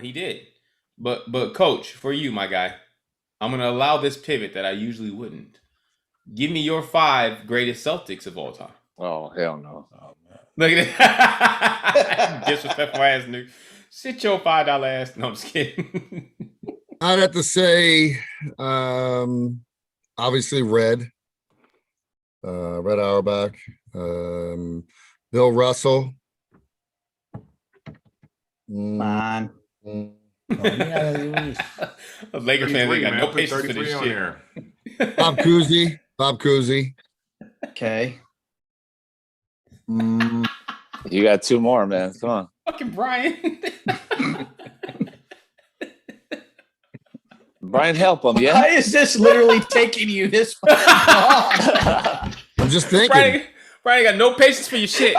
he did, but coach, for you, my guy, I'm gonna allow this pivot that I usually wouldn't. Give me your 5 greatest Celtics of all time. Oh, hell no. Oh man. Look at that. Disrespectful ass nigga. Sit your $5 ass. No, I'm just kidding. I'd have to say, obviously Red Auerbach, Bill Russell. Fine. Mm, Oh, yeah, A Laker fan, they 33, got man. no Put patience for 33 this on shit. there. Bob Cousy. Okay. Mm, You got 2 more, man. Come on. Fucking Brian. Brian, help him. Why Yeah. is this literally taking you this fucking long? I'm just thinking. Brian got no patience for your shit.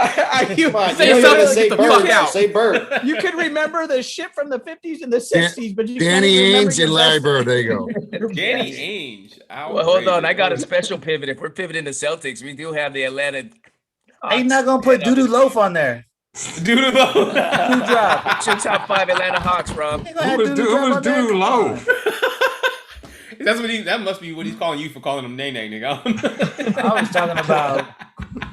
You, Come on, Say you yourself, gotta get the Bird. fuck out. Say Bird. you can remember the shit from the 50s and the 60s, but you Danny can't remember Ainge your and Larry best- Bird. There you go. your Danny best. Ainge. Well, hold on. I got a special pivot. If we're pivoting to Celtics, we do have the Atlanta. How you not gonna put Doodoo Loaf on there? Dude, Who dropped? What's your top 5 Atlanta Hawks, Rob? You gonna have Who was Doodoo Dude drop on there? Low? that must be what he's calling you for calling him Nay Nay, nigga. I was talking about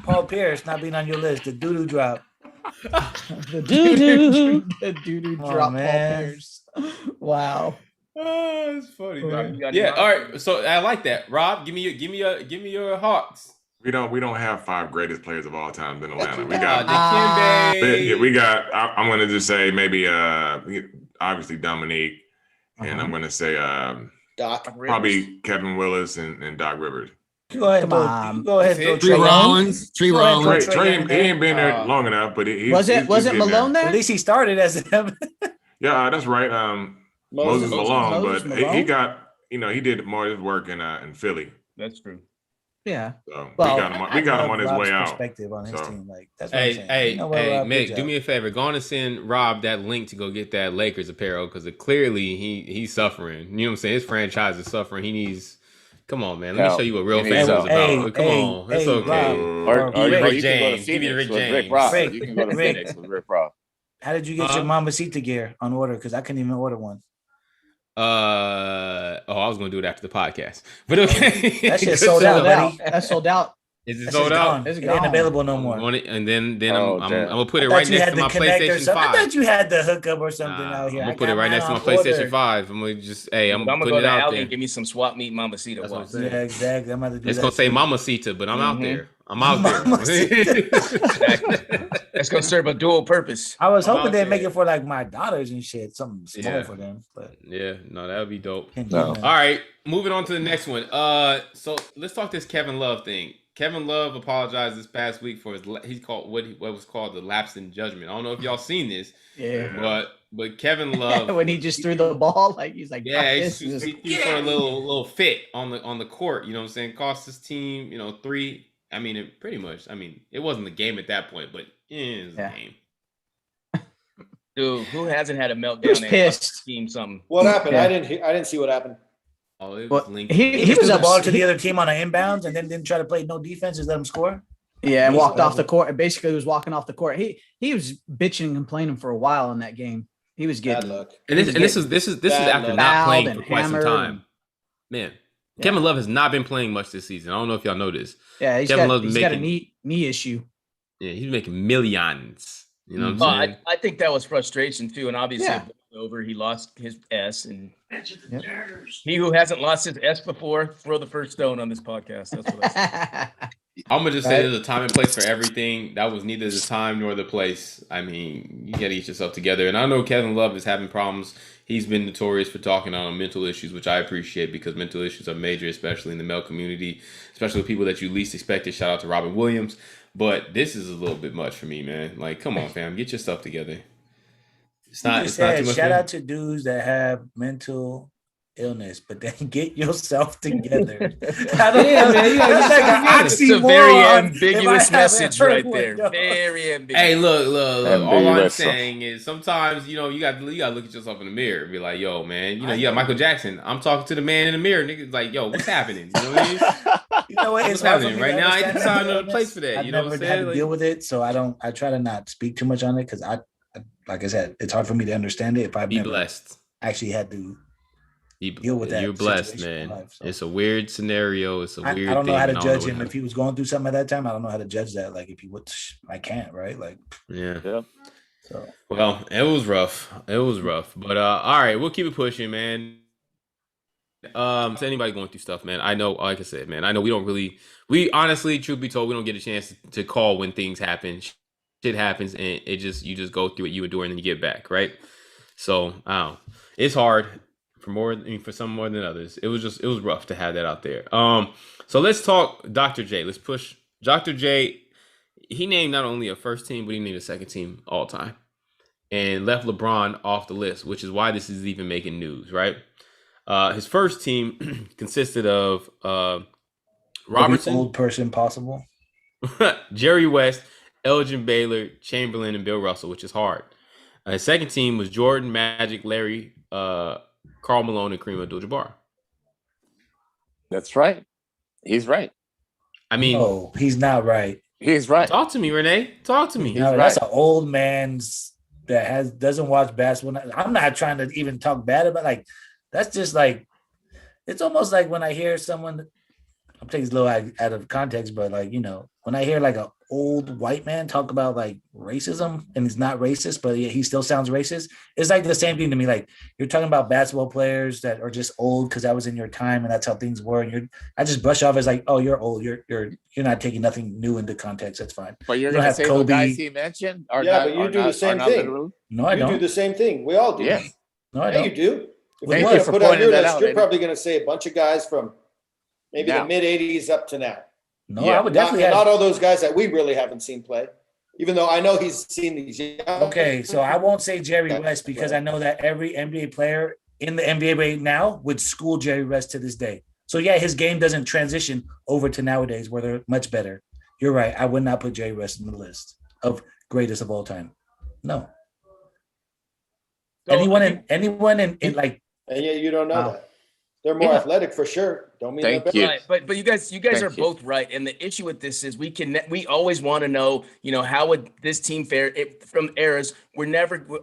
Paul Pierce not being on your list. The Doodoo drop. The doo-doo. The doo-doo Oh, drop man. Paul Pierce. Wow. Oh, it's funny, Rob, man. you got Yeah, any all right. So I like that. Rob, give me your Hawks. We don't have 5 greatest players of all time in Atlanta. We Uh, got Dikembe. yeah, we got. I'm gonna just say maybe obviously Dominique, and I'm gonna say Doc. probably Kevin Willis and Doc Rivers. Go ahead, Come throw, on. go ahead, That's throw it. Tree Trey Young. Rollins. Tree Go ahead, Rollins. Trey Trey, Young he ain't been there Uh, long enough, but Was it he's getting Malone there. there? At least he started as him. Yeah, that's right. Moses Malone, Moses but he Malone? got he did more of his work in Philly. That's true. Yeah. So Well, we got him love on his Rob's way out. perspective on his So. team. Like that's what I'm Hey, saying. hey, You know what, hey, Rob? Good Mick, job. do me a favor. Go on and send Rob that link to go get that Lakers apparel because clearly he's suffering. You know what I'm saying? His franchise is suffering. He needs. Come on, man. Let me Help. show you what real He needs fans is help. about. Hey, Come hey, on, it's hey, okay. Rob. Or Give me you Rick can go to James. Give me Phoenix Rick with Rick James. Ross. Rick, You can go to Rick. Phoenix with Rick Ross. How did you get your Mamacita gear on order? Because I couldn't even order one. I was gonna do it after the podcast, but okay. That shit Good sold out, stuff. buddy. That's sold out. Is it That sold shit's out? gone. It's It ain't gone. available no I'm more. on it, and then Oh, I'm damn. gonna put I it thought right you next had to the my connector or PlayStation something. I 5. thought you had the hookup or something Nah, out here. I'm I gonna put it got right mine next to my on PlayStation order. 5. I'm gonna just I'm I'm gonna putting go it to out Aldi there. and give me some swap meat Mamacita. That's what I'm ones. saying. Yeah, exactly. I'm about to do It's that gonna say too. Mamacita, but I'm out Mhm. there. I'm out there. Exactly. That's gonna serve a dual purpose. I was I'm hoping out they'd make there. it for like my daughters and shit, something small Yeah. for them. But Yeah, no, that would be dope. can't do No. that. All right, moving on to the next one. So let's talk this Kevin Love thing. Kevin Love apologized this past week for he's called what was called the lapse in judgment. I don't know if y'all seen this. Yeah. But Kevin Love when he just threw the ball, like he's like, yeah, he threw for a little fit on the court. You know what I'm saying? Cost his team, 3. I mean, it wasn't the game at that point, but it was the game. Dude, who hasn't had a meltdown? He was pissed. Team something. What happened? Yeah. I didn't see what happened. Oh, it was linked. He was the ball to the other team on an inbounds and then didn't try to play no defense, just let him score. Yeah, and walked off the court. And basically, was walking off the court. He was bitching and complaining for a while in that game. He was getting Bad luck. And this is after not playing for quite some time. Man, Yeah. Kevin Love has not been playing much this season. I don't know if y'all know this. Yeah, he's got a knee issue. Yeah, he's making millions. You know what I'm saying? I think that was frustration too, and obviously Yeah. it was over. He lost his S, and he who hasn't lost his S before, throw the first stone on this podcast. That's what I say. I'm gonna just say there's a time and place for everything. That was neither the time nor the place. I mean, you gotta get yourself together. And I know Kevin Love is having problems. He's been notorious for talking on mental issues, which I appreciate because mental issues are major, especially in the male community, especially with people that you least expected. Shout out to Robin Williams. But this is a little bit much for me, man. Like, come on, fam, get your stuff together. It's not too much. Shout out to dudes that have mental illness, but then get yourself together. I don't know, man. It's a very ambiguous message right there. Very ambiguous. Hey, look. All I'm saying is sometimes, you gotta look at yourself in the mirror and be like, yo, man, you got Michael Jackson. I'm talking to the man in the mirror. Niggas like, yo, what's happening? You know what I mean? You know what? What's happening right now? Ain't the time or the place for that. I've You know never what I'm had saying? to deal with it, so I try to not speak too much on it because like I said, it's hard for me to understand it if I've never blessed. actually had to deal with that. You're blessed, man. Life, so. It's a weird scenario. It's a weird thing. I don't know how to judge him if he was going through something at that time. I don't know how to judge that. Like if he would, I can't, right? Like yeah. So well, it was rough. But all right, we'll keep it pushing, man. To anybody going through stuff, man, I know, like I said, man, I know we honestly, truth be told, we don't get a chance to call when things happen. Shit happens and you just go through it, you endure, and then you get back, right? So it's hard for some more than others. It was rough to have that out there. So let's talk Dr. J. Let's push Dr. J. He named not only a first team, but he named a second team all time and left LeBron off the list, which is why this is even making news, right? His first team consisted of Robertson, old person possible, Jerry West, Elgin Baylor, Chamberlain, and Bill Russell, which is hard. His second team was Jordan, Magic, Larry, Karl Malone, and Kareem Abdul-Jabbar. That's right. He's right. I mean, no, he's not right. He's right. Talk to me, Renee. Talk to me. No, that's an old man's that doesn't watch basketball. I'm not trying to even talk bad about that's just like it's almost like when I hear someone. I'm taking this a little out of context, but when I hear like an old white man talk about like racism and he's not racist, but he still sounds racist. It's like the same thing to me. Like you're talking about basketball players that are just old because that was in your time and that's how things were. And I just brush off as like, oh, you're old. You're not taking nothing new into context. That's fine. But you're gonna say the guys he mentioned are but you do the same thing. No, I don't. You do the same thing. We all do. Yeah. No, I don't. You do. If Thank you you want to for put out pointing your that list, out, you're Eddie. probably going to say a bunch of guys from maybe the mid '80s up to now. No, I would definitely not all those guys that we really haven't seen play. Even though I know he's seen these. Okay, so I won't say Jerry West because I know that every NBA player in the NBA right now would school Jerry West to this day. So yeah, his game doesn't transition over to nowadays where they're much better. You're right. I would not put Jerry West in the list of greatest of all time. No. So, anyone in like. And yeah, you don't know that. They're more athletic for sure. Don't mean Thank they're you. better. Right, but you guys are both right, and the issue with this is we always want to know, how would this team fare from eras.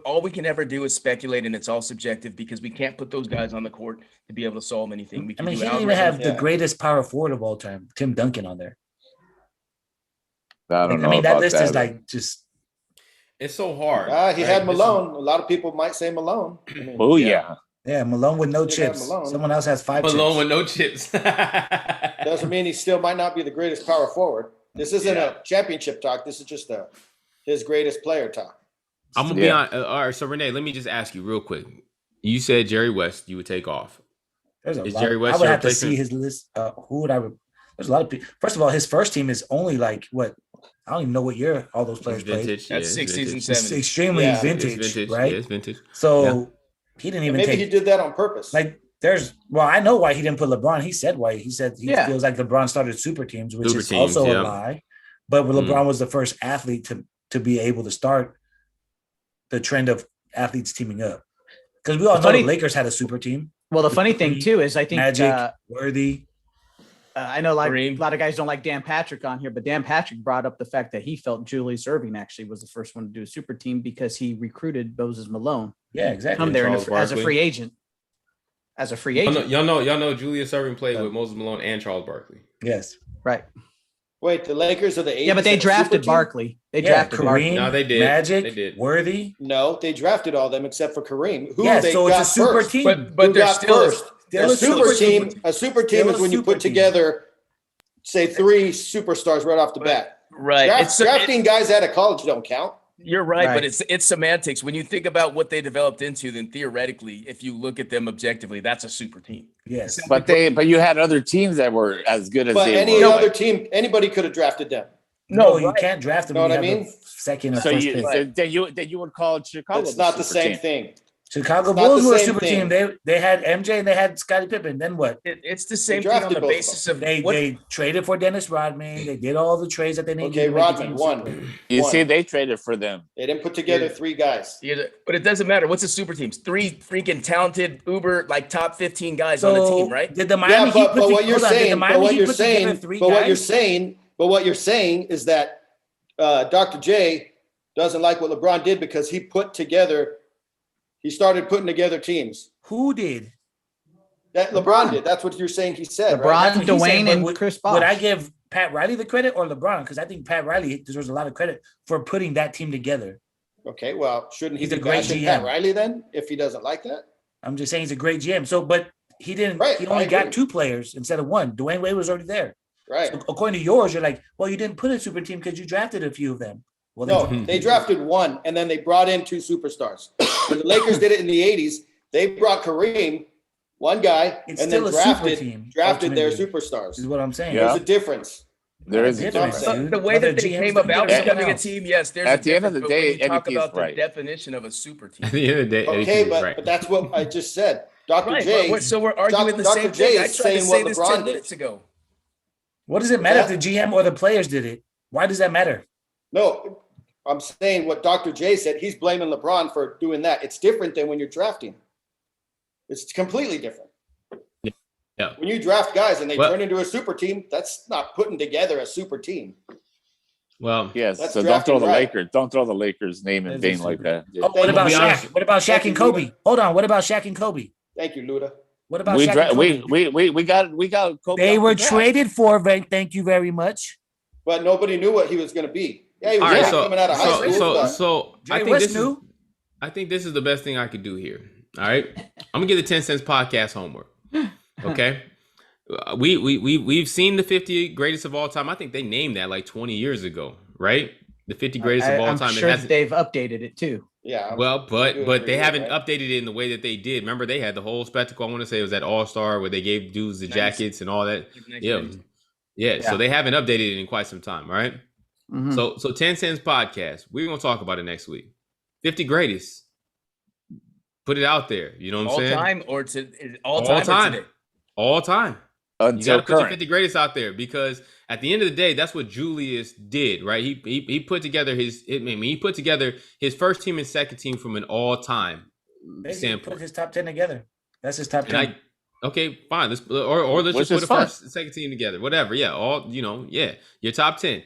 All we can ever do is speculate, and it's all subjective because we can't put those guys on the court to be able to solve anything. He didn't even have the greatest power forward of all time, Tim Duncan, on there. I don't know. That list is like just. It's so hard. He had Malone. A lot of people might say Malone. Yeah. Yeah, Malone with no chips. Someone else has 5 chips. Malone with no chips. Doesn't mean he still might not be the greatest power forward. This isn't a championship talk. This is just his greatest player talk. I'm gonna be on. All right, so Renee, let me just ask you real quick. You said Jerry West, you would take off. There's a Is lot. Jerry West I would your have to see replacement? his list. Who would I? There's a lot of people. First of all, his first team is only like what? I don't even know what year all those players played. Vintage. That's yeah, 60s and vintage. It's 70s. extremely Yeah. It's vintage, vintage, right? Yeah, it's vintage. So he didn't even Maybe take he did that on purpose. like. I know why he didn't put LeBron. He said why. He said he Yeah. feels like LeBron started super teams, which Super is teams, also yeah. a lie. But LeBron was the first athlete to be able to start the trend of athletes teaming up. Because we all The know funny- the Lakers had a super team. Well, the funny thing too is I think Magic, Worthy. I know like Kareem. a lot of guys don't like Dan Patrick on here, but Dan Patrick brought up the fact that he felt Julius Irving actually was the first one to do a super team because he recruited Moses Malone Yeah, exactly. come there Charles as a Barkley. free agent. As a free Y'all agent, know, Julius Irving played with Moses Malone and Charles Barkley. Yes. right? Wait, the Lakers are the 80s. Yeah, but they had a super drafted team? Barkley. They Yeah, drafted Kareem, Barkley. No, they did. Magic, They did. Worthy. No, they drafted all them except for Kareem. Who Yeah, they so got it's a super first? team. But Who they're got still first? Still A a super team. team. A super team Still is a when you super put team. together, say, 3 superstars right off the bat. right. Drafting guys out of college don't count. You're right, Right. but it's semantics. When you think about what they developed into, then theoretically, if you look at them objectively, that's a super team. Yes. But you had other teams that were as good as But they any were. other team, anybody could have drafted them. No, you right. can't draft them. Know when what I you have mean? the second or So first you pick. then you would call Chicago. It's not the super same team. thing. Chicago It's not Bulls the were a same super thing. team. They had MJ and they had Scottie Pippen. Then what? It's the same thing drafted on the both of basis of They what they traded for Dennis Rodman. They did all the trades that they needed. Okay, to make the Rodman team won. super. You One. see, they traded for them. They didn't put together Yeah. 3 guys. but it doesn't matter. What's a super team? 3 freaking talented Uber like top 15 guys on the team, right? Did the Miami Yeah, Heat but put what you're hold on, did the saying, Miami but what Heat you're put together saying, 3 but what you're guys? saying, but what you're saying is that Dr. J doesn't like what LeBron did because he started putting together teams. Who did? That LeBron did. That's what you're saying. He said, LeBron, right? That's what he's saying, Dwayne, but and would- Chris Bosh. Would I give Pat Riley the credit or LeBron? Because I think Pat Riley deserves a lot of credit for putting that team together. Okay, well, shouldn't he He's a be great bashing GM. Pat Riley then if he doesn't like that? I'm just saying he's a great GM. So, but he didn't. Right, He I only got agree. 2 players instead of 1. Dwayne Wade was already there. Right. So according to yours, you're like, well, you didn't put a super team because you drafted a few of them. Well, No, they drafted 1 and then they brought in 2 superstars. When the Lakers did it in the 80s, they brought Kareem, 1 guy, It's and then still a super team, drafted their ultimately. superstars. is what I'm saying. Yeah. There's a difference. There is a Difference, difference. dude. The way Other that they GMs came don't about get it becoming a now. team, yes, there's At a the end of difference, the but when day, you talk MVP is about the right. definition of a super team. At the end of the day, Okay, Eddie Q was but, right. but that's what I just said. Dr. Right, J. so we're arguing the Dr. same J thing. I is tried to saying say what this LeBron 10 did. minutes ago. What does it matter if Yeah. the GM or the players did it? Why does that matter? No, I'm saying what Dr. J said. He's blaming LeBron for doing that. It's different than when you're drafting. It's completely different. Yeah. When you draft guys and they Well- turn into a super team, that's not putting together a super team. Well, Yes. That's So don't throw drafting the right. Lakers. Don't throw the Lakers name in That's vain a like super- that. Yeah. Oh, what about be Shaq? honest. What about Shaq Thank and you, Kobe? Luda. Hold on. What about Shaq and Kobe? Thank you, Luda. What about We, Shaq dra- and Kobe? we got Kobe They off were the draft. traded for. Thank you very much. But nobody knew what he was going to be. Yeah, he was all right. just So, coming out of high so, school. so, but so I Jerry think West this is. knew. I think this is the best thing I could do here. All right, I'm gonna give the 10 cents podcast homework. Okay, we've seen the 50 greatest of all time. I think they named that like 20 years ago, right? The 50 greatest of all I'm time. sure It hasn't, they've updated it too. yeah. well, but do it they every year, haven't right? updated it in the way that they did. Remember, they had the whole spectacle. I want to say it was at All Star where they gave dudes the Nice. jackets and all that. Yeah, Nice. yeah. So they haven't updated it in quite some time, right? Mhm. So 10 cents podcast. We're gonna talk about it next week. 50 greatest. Put it out there. You know what I'm All saying? time or to all All time? time. Or today? All time. You Until gotta put your current. 50 greatest out there because at the end of the day, that's what Julius did, right? He put together he put together his first team and second team from an all time They standpoint. put his top 10 together. That's his top 10. And okay, fine. Let's or let's Which just put is a fine. first and second team together. Whatever. Yeah. Your top 10.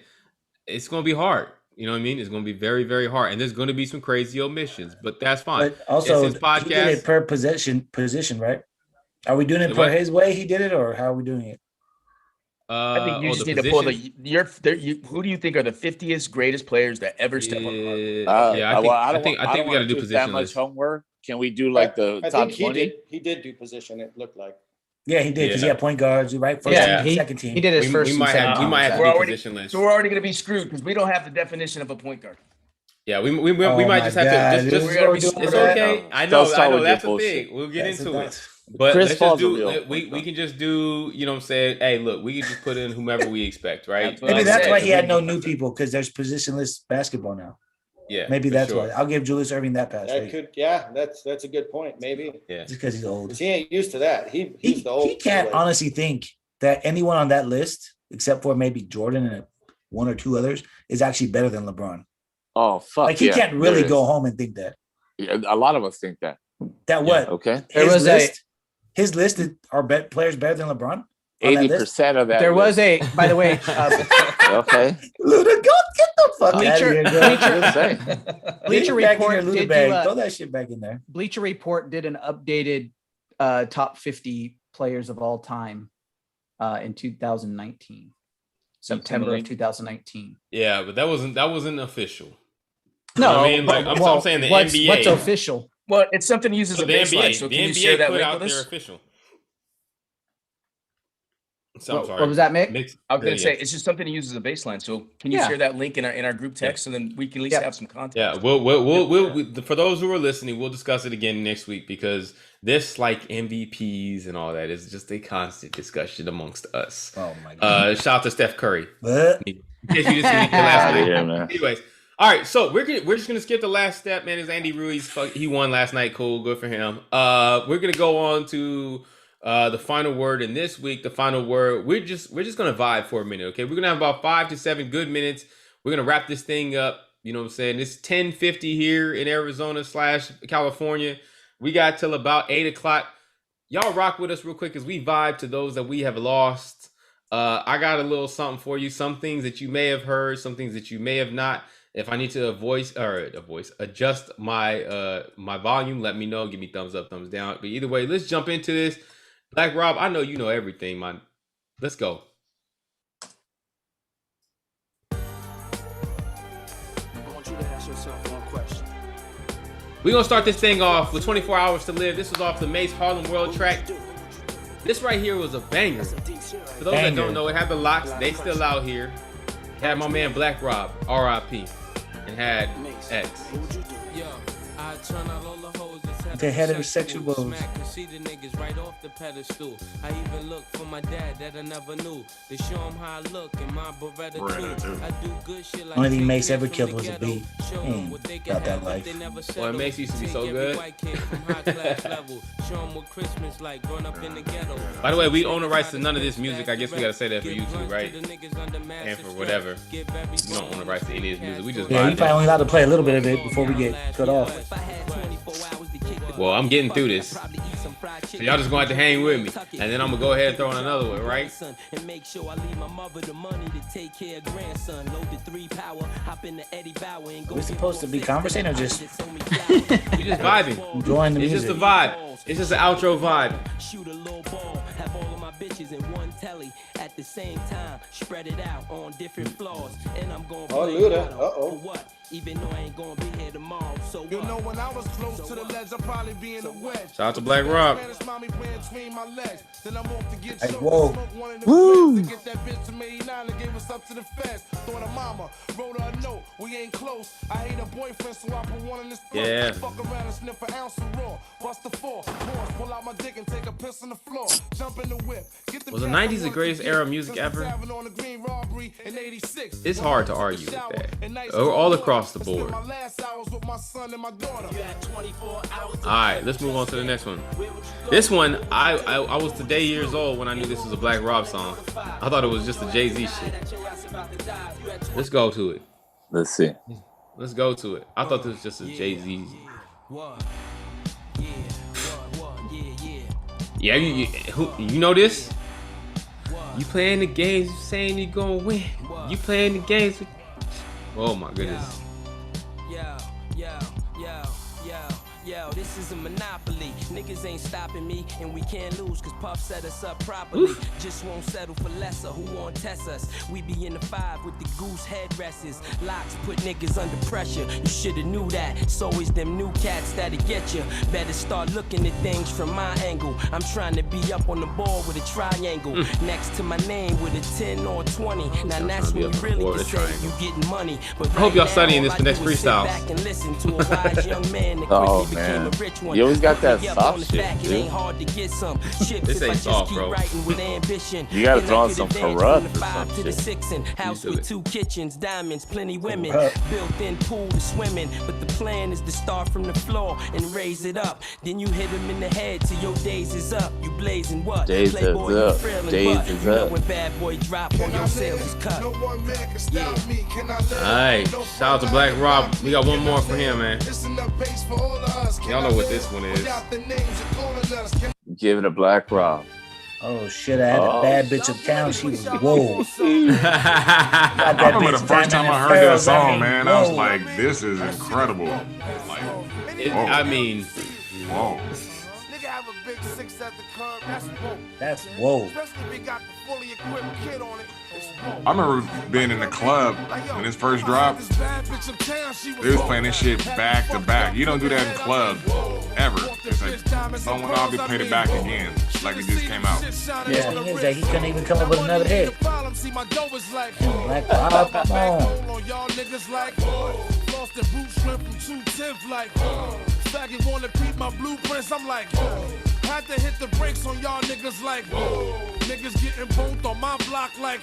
It's gonna be hard. You know what I mean? It's gonna be very, very hard. And there's gonna be some crazy omissions, but that's fine. But also, It's his podcast. he did it per position, right? Are we doing it per What? his way he did it, or how are we doing it? I think you oh, just the need to pull positions? who do you think are the 50th greatest players that ever step on the court? Yeah, I think we got to do that position much list. homework. Can we do like the I top think he 20? did. He did do position. It looked like. Yeah, he did because he Yeah. had point guards, right? First Yeah, team, second team. He did his We first. and might second have team. to We're do already- position list. So we're already going to be screwed because we don't have the definition of a point guard. Yeah, we Oh might my just have God, to this just is what we're doing it's right okay. now. I Don't know start with your that's the bullshit. thing. We'll get into it. But Chris let's just Paul's a do. real We point, can just do. You know what I'm saying? Hey, look, we can just put in whomever we expect, right? That's what Maybe I that's said. why he had no new people because there's positionless basketball now. Yeah, Maybe for that's sure. why. I'll give Julius Irving that pass. That Right? could, yeah, that's a good point. Maybe Yeah. Just because he's old. 'Cause he ain't used to that. He's the old. He can't way. honestly think that anyone on that list, except for maybe Jordan and one or two others, is actually better than LeBron. Oh fuck! Like he yeah, can't really there go is. home and think that. Yeah, a lot of us think that. That what? Okay, There His was list. His list are players better than LeBron. On that list? 80% of that. There was list. a, by the way, Okay. Luda, go get the fuck out of Bleacher- here, girl. Bleacher- Just saying. Bleacher Get it back in Report your Luda did bag. do Throw a, that shit back in there. Bleacher Report did an updated top 50 players of all time in 2019, September of 2019. Yeah, but that wasn't official. No, I mean, like, I'm saying the NBA. What's official? Well, it's something used as So a the baseline. NBA, So the can you NBA share that put link out with their us? official. So I'm What, sorry. what was that, Mick? Mix- I was gonna yeah. say it's just something to use as a baseline. So can you Yeah. share that link in our group text, and then we can at least Yep. have some context. Yeah, for those who are listening, we'll discuss it again next week because this, like MVPs and all that, is just a constant discussion amongst us. Oh my god. Shout out to Steph Curry. But In case you didn't see the last Outta night. here, man. Anyways, all right, so we're just gonna skip the last step, man. It's Andy Ruiz. He won last night. Cool, good for him. We're gonna go on to the final word, and this week the final word. We're just gonna vibe for a minute, okay? We're gonna have about 5 to 7 good minutes. We're gonna wrap this thing up. You know what I'm saying? It's 10:50 here in Arizona / California. We got till about 8 o'clock. Y'all rock with us real quick as we vibe to those that we have lost. I got a little something for you. Some things that you may have heard, some things that you may have not. If I need to adjust my my volume, let me know. Give me thumbs up, thumbs down. But either way, let's jump into this. Black Rob, I know you know everything, man. Let's go. I want you to ask yourself one question. We're gonna start this thing off with 24 Hours to Live. This was off the Mace Harlem World track. This right here was a banger. For those that don't know, it had the Locks. They still out here. Had my man Black Rob, R.I.P. And had X. the heterosexual woes. See the niggas right off the pedestal. I even look for my dad that I never knew. To show him how I look in my Beretta too. I do good shit like Only thing take Mace kids ever from killed the was a ghetto. beat. Show He 'em ain't what they about can that have, but life. they never Boy, settle. Mace used to be Take so every good. white kid from high class level. Show 'em what Christmas like growing up in the ghetto. By the way, we own the rights to none of this music. I guess we gotta say that for YouTube, right? And for whatever. We don't own the rights to any of this music. We just Yeah, vibe you probably it. only allowed to play a little bit of it before we get cut off. Well, I'm getting through this. So y'all just gonna have to hang with me. And then I'm gonna go ahead and throw in another one, right? And make sure I leave my mother the money to take care of grandson. Load the 3 power, hop in the Eddie Bauer and go. We're supposed to be conversating or just We just vibing. enjoying the It's just music? a vibe. It's just an outro vibe. Shoot a little ball, have all of my bitches in one telly at the same time. Spread it out on different floors, and I'm going. Oh, Luda. Uh-oh. For what? Even though I ain't gonna be here tomorrow. So You what? know, when I was close to the ledge, I'd probably be in the wedge. Shout out to Black Rob. Spanish mommy playing between my legs. Then I'm off to get Hey, choked. whoa. Smoke one in the Woo! To get that bitch to me 89 and gave us up to the feds. Thought her mama wrote her a note. We ain't close. I hate her boyfriend, so I put one in his throat. Yeah. Fuck around and sniff an ounce of raw. Bust the 4. Pause, pull out my dick and take a piss on the floor. Jump in the whip. Get the Was the gas, 90s the I want greatest to era of get music since ever? the tavern on the green robbery in 86. It's hard to argue with that. All across the board. My last hours with my son and my daughter. Alright, let's move on to the next one. This one, I was today years old when I knew this was a Black Rob song. I thought it was just a Jay-Z shit. Let's go to it. Let's see. Let's go to it. I thought this was just a Jay-Z. Yeah, you know this? You playing the games, you saying you gonna win. You playing the games. Oh my goodness. Yo, this is a monopoly. Niggas ain't stopping me, and we can't lose, cause Puff set us up properly. Just won't settle for lesser, who won't test us? We be in the 5 with the goose headrests. Locks put niggas under pressure. You shoulda knew that. It's always them new cats that'll get you. Better start looking at things from my angle. I'm trying to be up on the board with a triangle. Next to my name with a 10 or 20. Now that's when you really can say you getting money. But I hope y'all right studying now, this for all I next do is sit freestyles. back and listen to a wise young man that Oh, quickly became man. a rich one. You always got that Hurry up on soft the shit, fact, it dude. ain't hard to get some chips This if I ain't just soft, keep bro. writing with ambition. You gotta And throw I on could some advance Corrupt from the or 5 some to the shit. 6 and house do with it. 2 kitchens, diamonds, plenty women, Corrupt. built-in pool to swim in. But the plan is to start from the floor and raise it up. Then you hit him in the head till your days is up. You blazing what? Days is Playboy, you up. frail and Days what? is You know up. when bad boy drop on your sales is cut. No one man can stop me. Can I live? All right, No shout out to Black Rob. We got one more for him, man. It's enough base for all of us. Can Y'all I know what live this one is. without the names you're calling us? Can Give it a Black Rob. Oh shit! I had Oh. a bad bitch uptown. She was whoa. I remember the first time I heard that song, man. I was like, "This is incredible." Like, I mean, whoa. nigga have a big 6 at the curb? That's whoa. That's whoa. Especially if he got the fully equipped kid on it. It's whoa. I remember being in the club when this first dropped. This bad bitch uptown, she They was playing this shit back to back. You don't do that in clubs ever. It's like someone off, they played it back again, like it just came out. Yeah, the thing is that he couldn't even come up with another hit. And Black Rob, come on. Y'all niggas like lost the boot shrimp from 210 like faggot wanna peep my blueprints. I'm like had to hit the brakes on y'all niggas like niggas getting both on my block like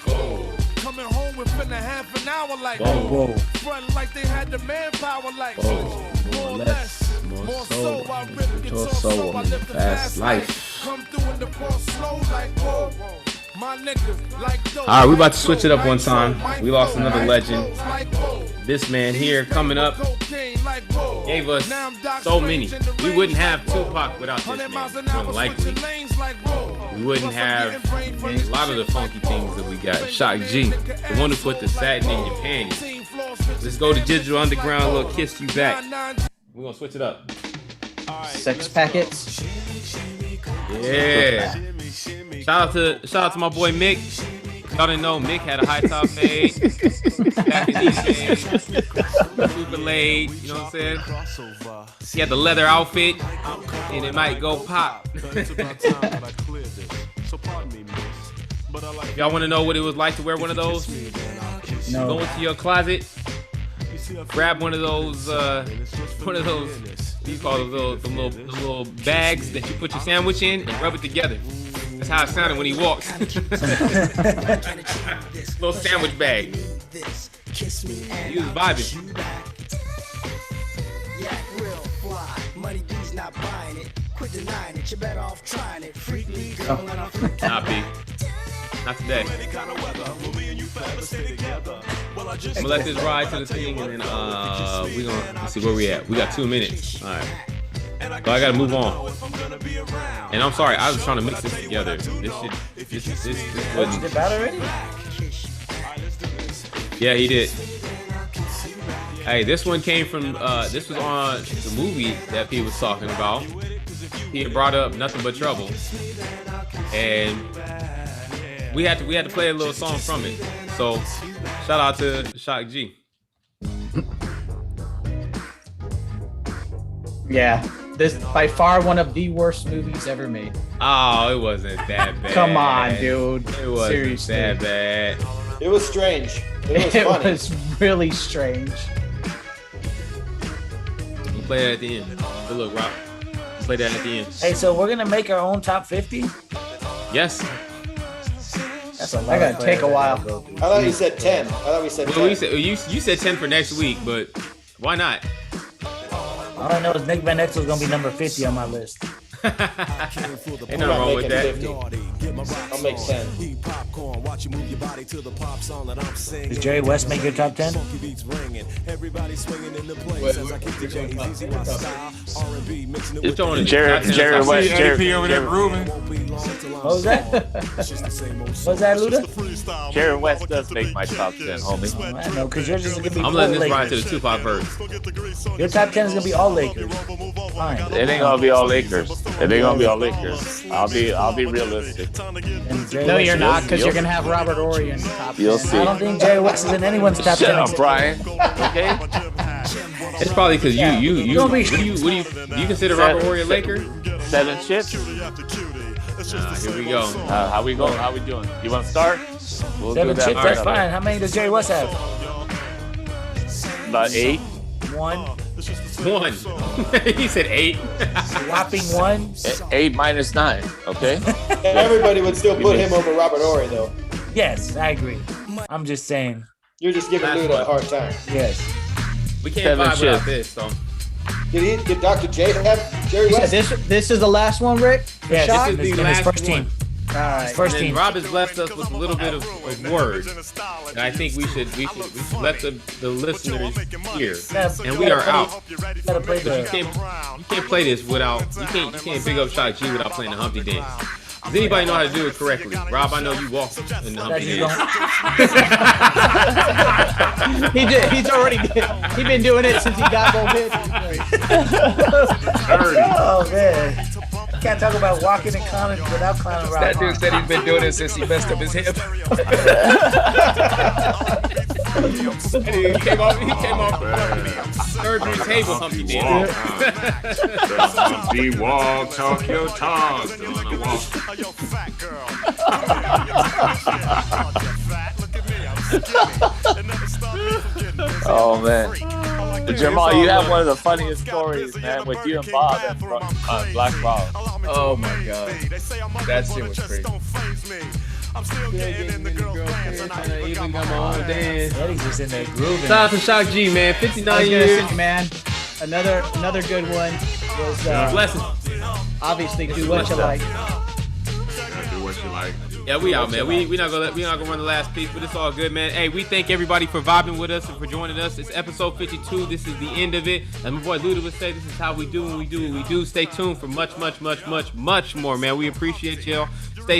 coming home within a half an hour like Whoa. front like they had the manpower like more or less more so I rip guitar so I live the fast life come through in the ball slow like whoa. My niggas like all right, we about to switch it up one time. We lost another legend. This man here coming up gave us so many. We wouldn't have Tupac without this man. More than likely. We wouldn't have a lot of the funky things that we got. Shock G, the one who put the satin in your panties. Let's go to Digital Underground, a little Kiss You Back. We're gonna switch it up. Sex packets. Yeah. Shout out to my boy Mick. Y'all didn't know Mick had a high top fade. Back in these days. Super laid, you know what I'm saying? He had the leather outfit, and it might go pop. If y'all want to know what it was like to wear one of those, No. go into your closet, grab one of those, what do you call those little bags that you put your sandwich in and rub it together. That's how it sounded when he walked. Little sandwich bag. He was vibing. Yeah, real fly. Money D's not buying it. Quit denying it. You're better off trying it. Freak me, girl, and I'm Nah, B. Not today. I'm gonna let this ride to the thing, and then we gonna let's see where we at. We got 2 minutes. All right. So I gotta move on. And I'm sorry, I was trying to mix this together. This wasn't. Did that already? Yeah, he did. Hey, this one came from. This was on the movie that P was talking about. He had brought up Nothing But Trouble, and we had to play a little song from it. So shout out to Shock G. Yeah, this by far one of the worst movies ever made. Oh, it wasn't that bad. Come on, dude. It wasn't Seriously. that bad. It was strange. It was It funny. was really strange. We'll play that at the end. Good look, Rob. Play that at the end. Hey, so we're gonna make our own top 50. Yes. That's a lot. I gotta of take a players while. to go through. I thought you said 10. I thought we said Well, 10. you said 10 for next week, but why not? All I know is Nick Van Exel's gonna be number 50 on my list. Ain't nothing wrong with that. 50. I'll make 10. Does Jerry West make your top 10? Just throwing it. Jerry West. See AP over there grooving. What was that? What was that, Luda? Jerry West does make my top 10, homie. I know, because yours is gonna be I'm all letting this ride to Lakers. the Tupac verse. Your top 10 is gonna be all Lakers. Fine. It ain't gonna be all Lakers. It ain't gonna be all Lakers. I'll be realistic. And Jerry No, West you're is- not, because you're gonna have Robert Horry in the top 10. You'll see. I don't think Jerry West is in anyone's top 10. Shut up, except- Brian. Okay. It's probably because Yeah. you Don't be- what do you consider Robert Horry a Laker? 7 chips. Nah, here we go. How we going? How we doing? You want to start? We'll 7 do that. chips, that's fine. How many does Jerry West have? About 8. 1, 1. He said 8. Whopping 1. 8 minus 9. Okay. Everybody would still put him over Robert Horry, though. Yes, I agree. I'm just saying. You're just giving Luda a hard time. Yes. We can't vibe without this, so. Did Dr. J have Jerry You West? said this is the last one, Rick? For Yes, Shock? This is the in his last first one. team. All right. His first And team. Rob has blessed us with a little bit of word, and I think we should let the listeners hear. And we are out. You gotta play But you the. can't play this without you can't big up Shock G without playing the Humpty Dance. Does anybody know how to do it correctly? Rob, I know you walk in the Humpty Dance. He's already he's been doing it since he got Bo Pitt. Oh man. Can't talk about walking and clowning without clowning Rob. That dude said he's been doing it since he messed up his hip. He came off the surgery table Humpty Dance. Humpty walk, talk your talk. Gonna walk. Oh man. Jamal, you have one of the funniest stories, man, with you and Bob and from Black Rob. Oh my god, that shit was crazy. Even got my own dance. Eddie's just in there grooving. Shout out to Shock G, man. I 59 was gonna years. say, man, another good one was Blessings. obviously Do What You Like. Do what you like. Yeah, we out, man. We not gonna run the last piece, but it's all good, man. Hey, we thank everybody for vibing with us and for joining us. It's episode 52. This is the end of it. And my boy Luda would say, this is how we do when we do what we do. Stay tuned for much more, man. We appreciate y'all. Stay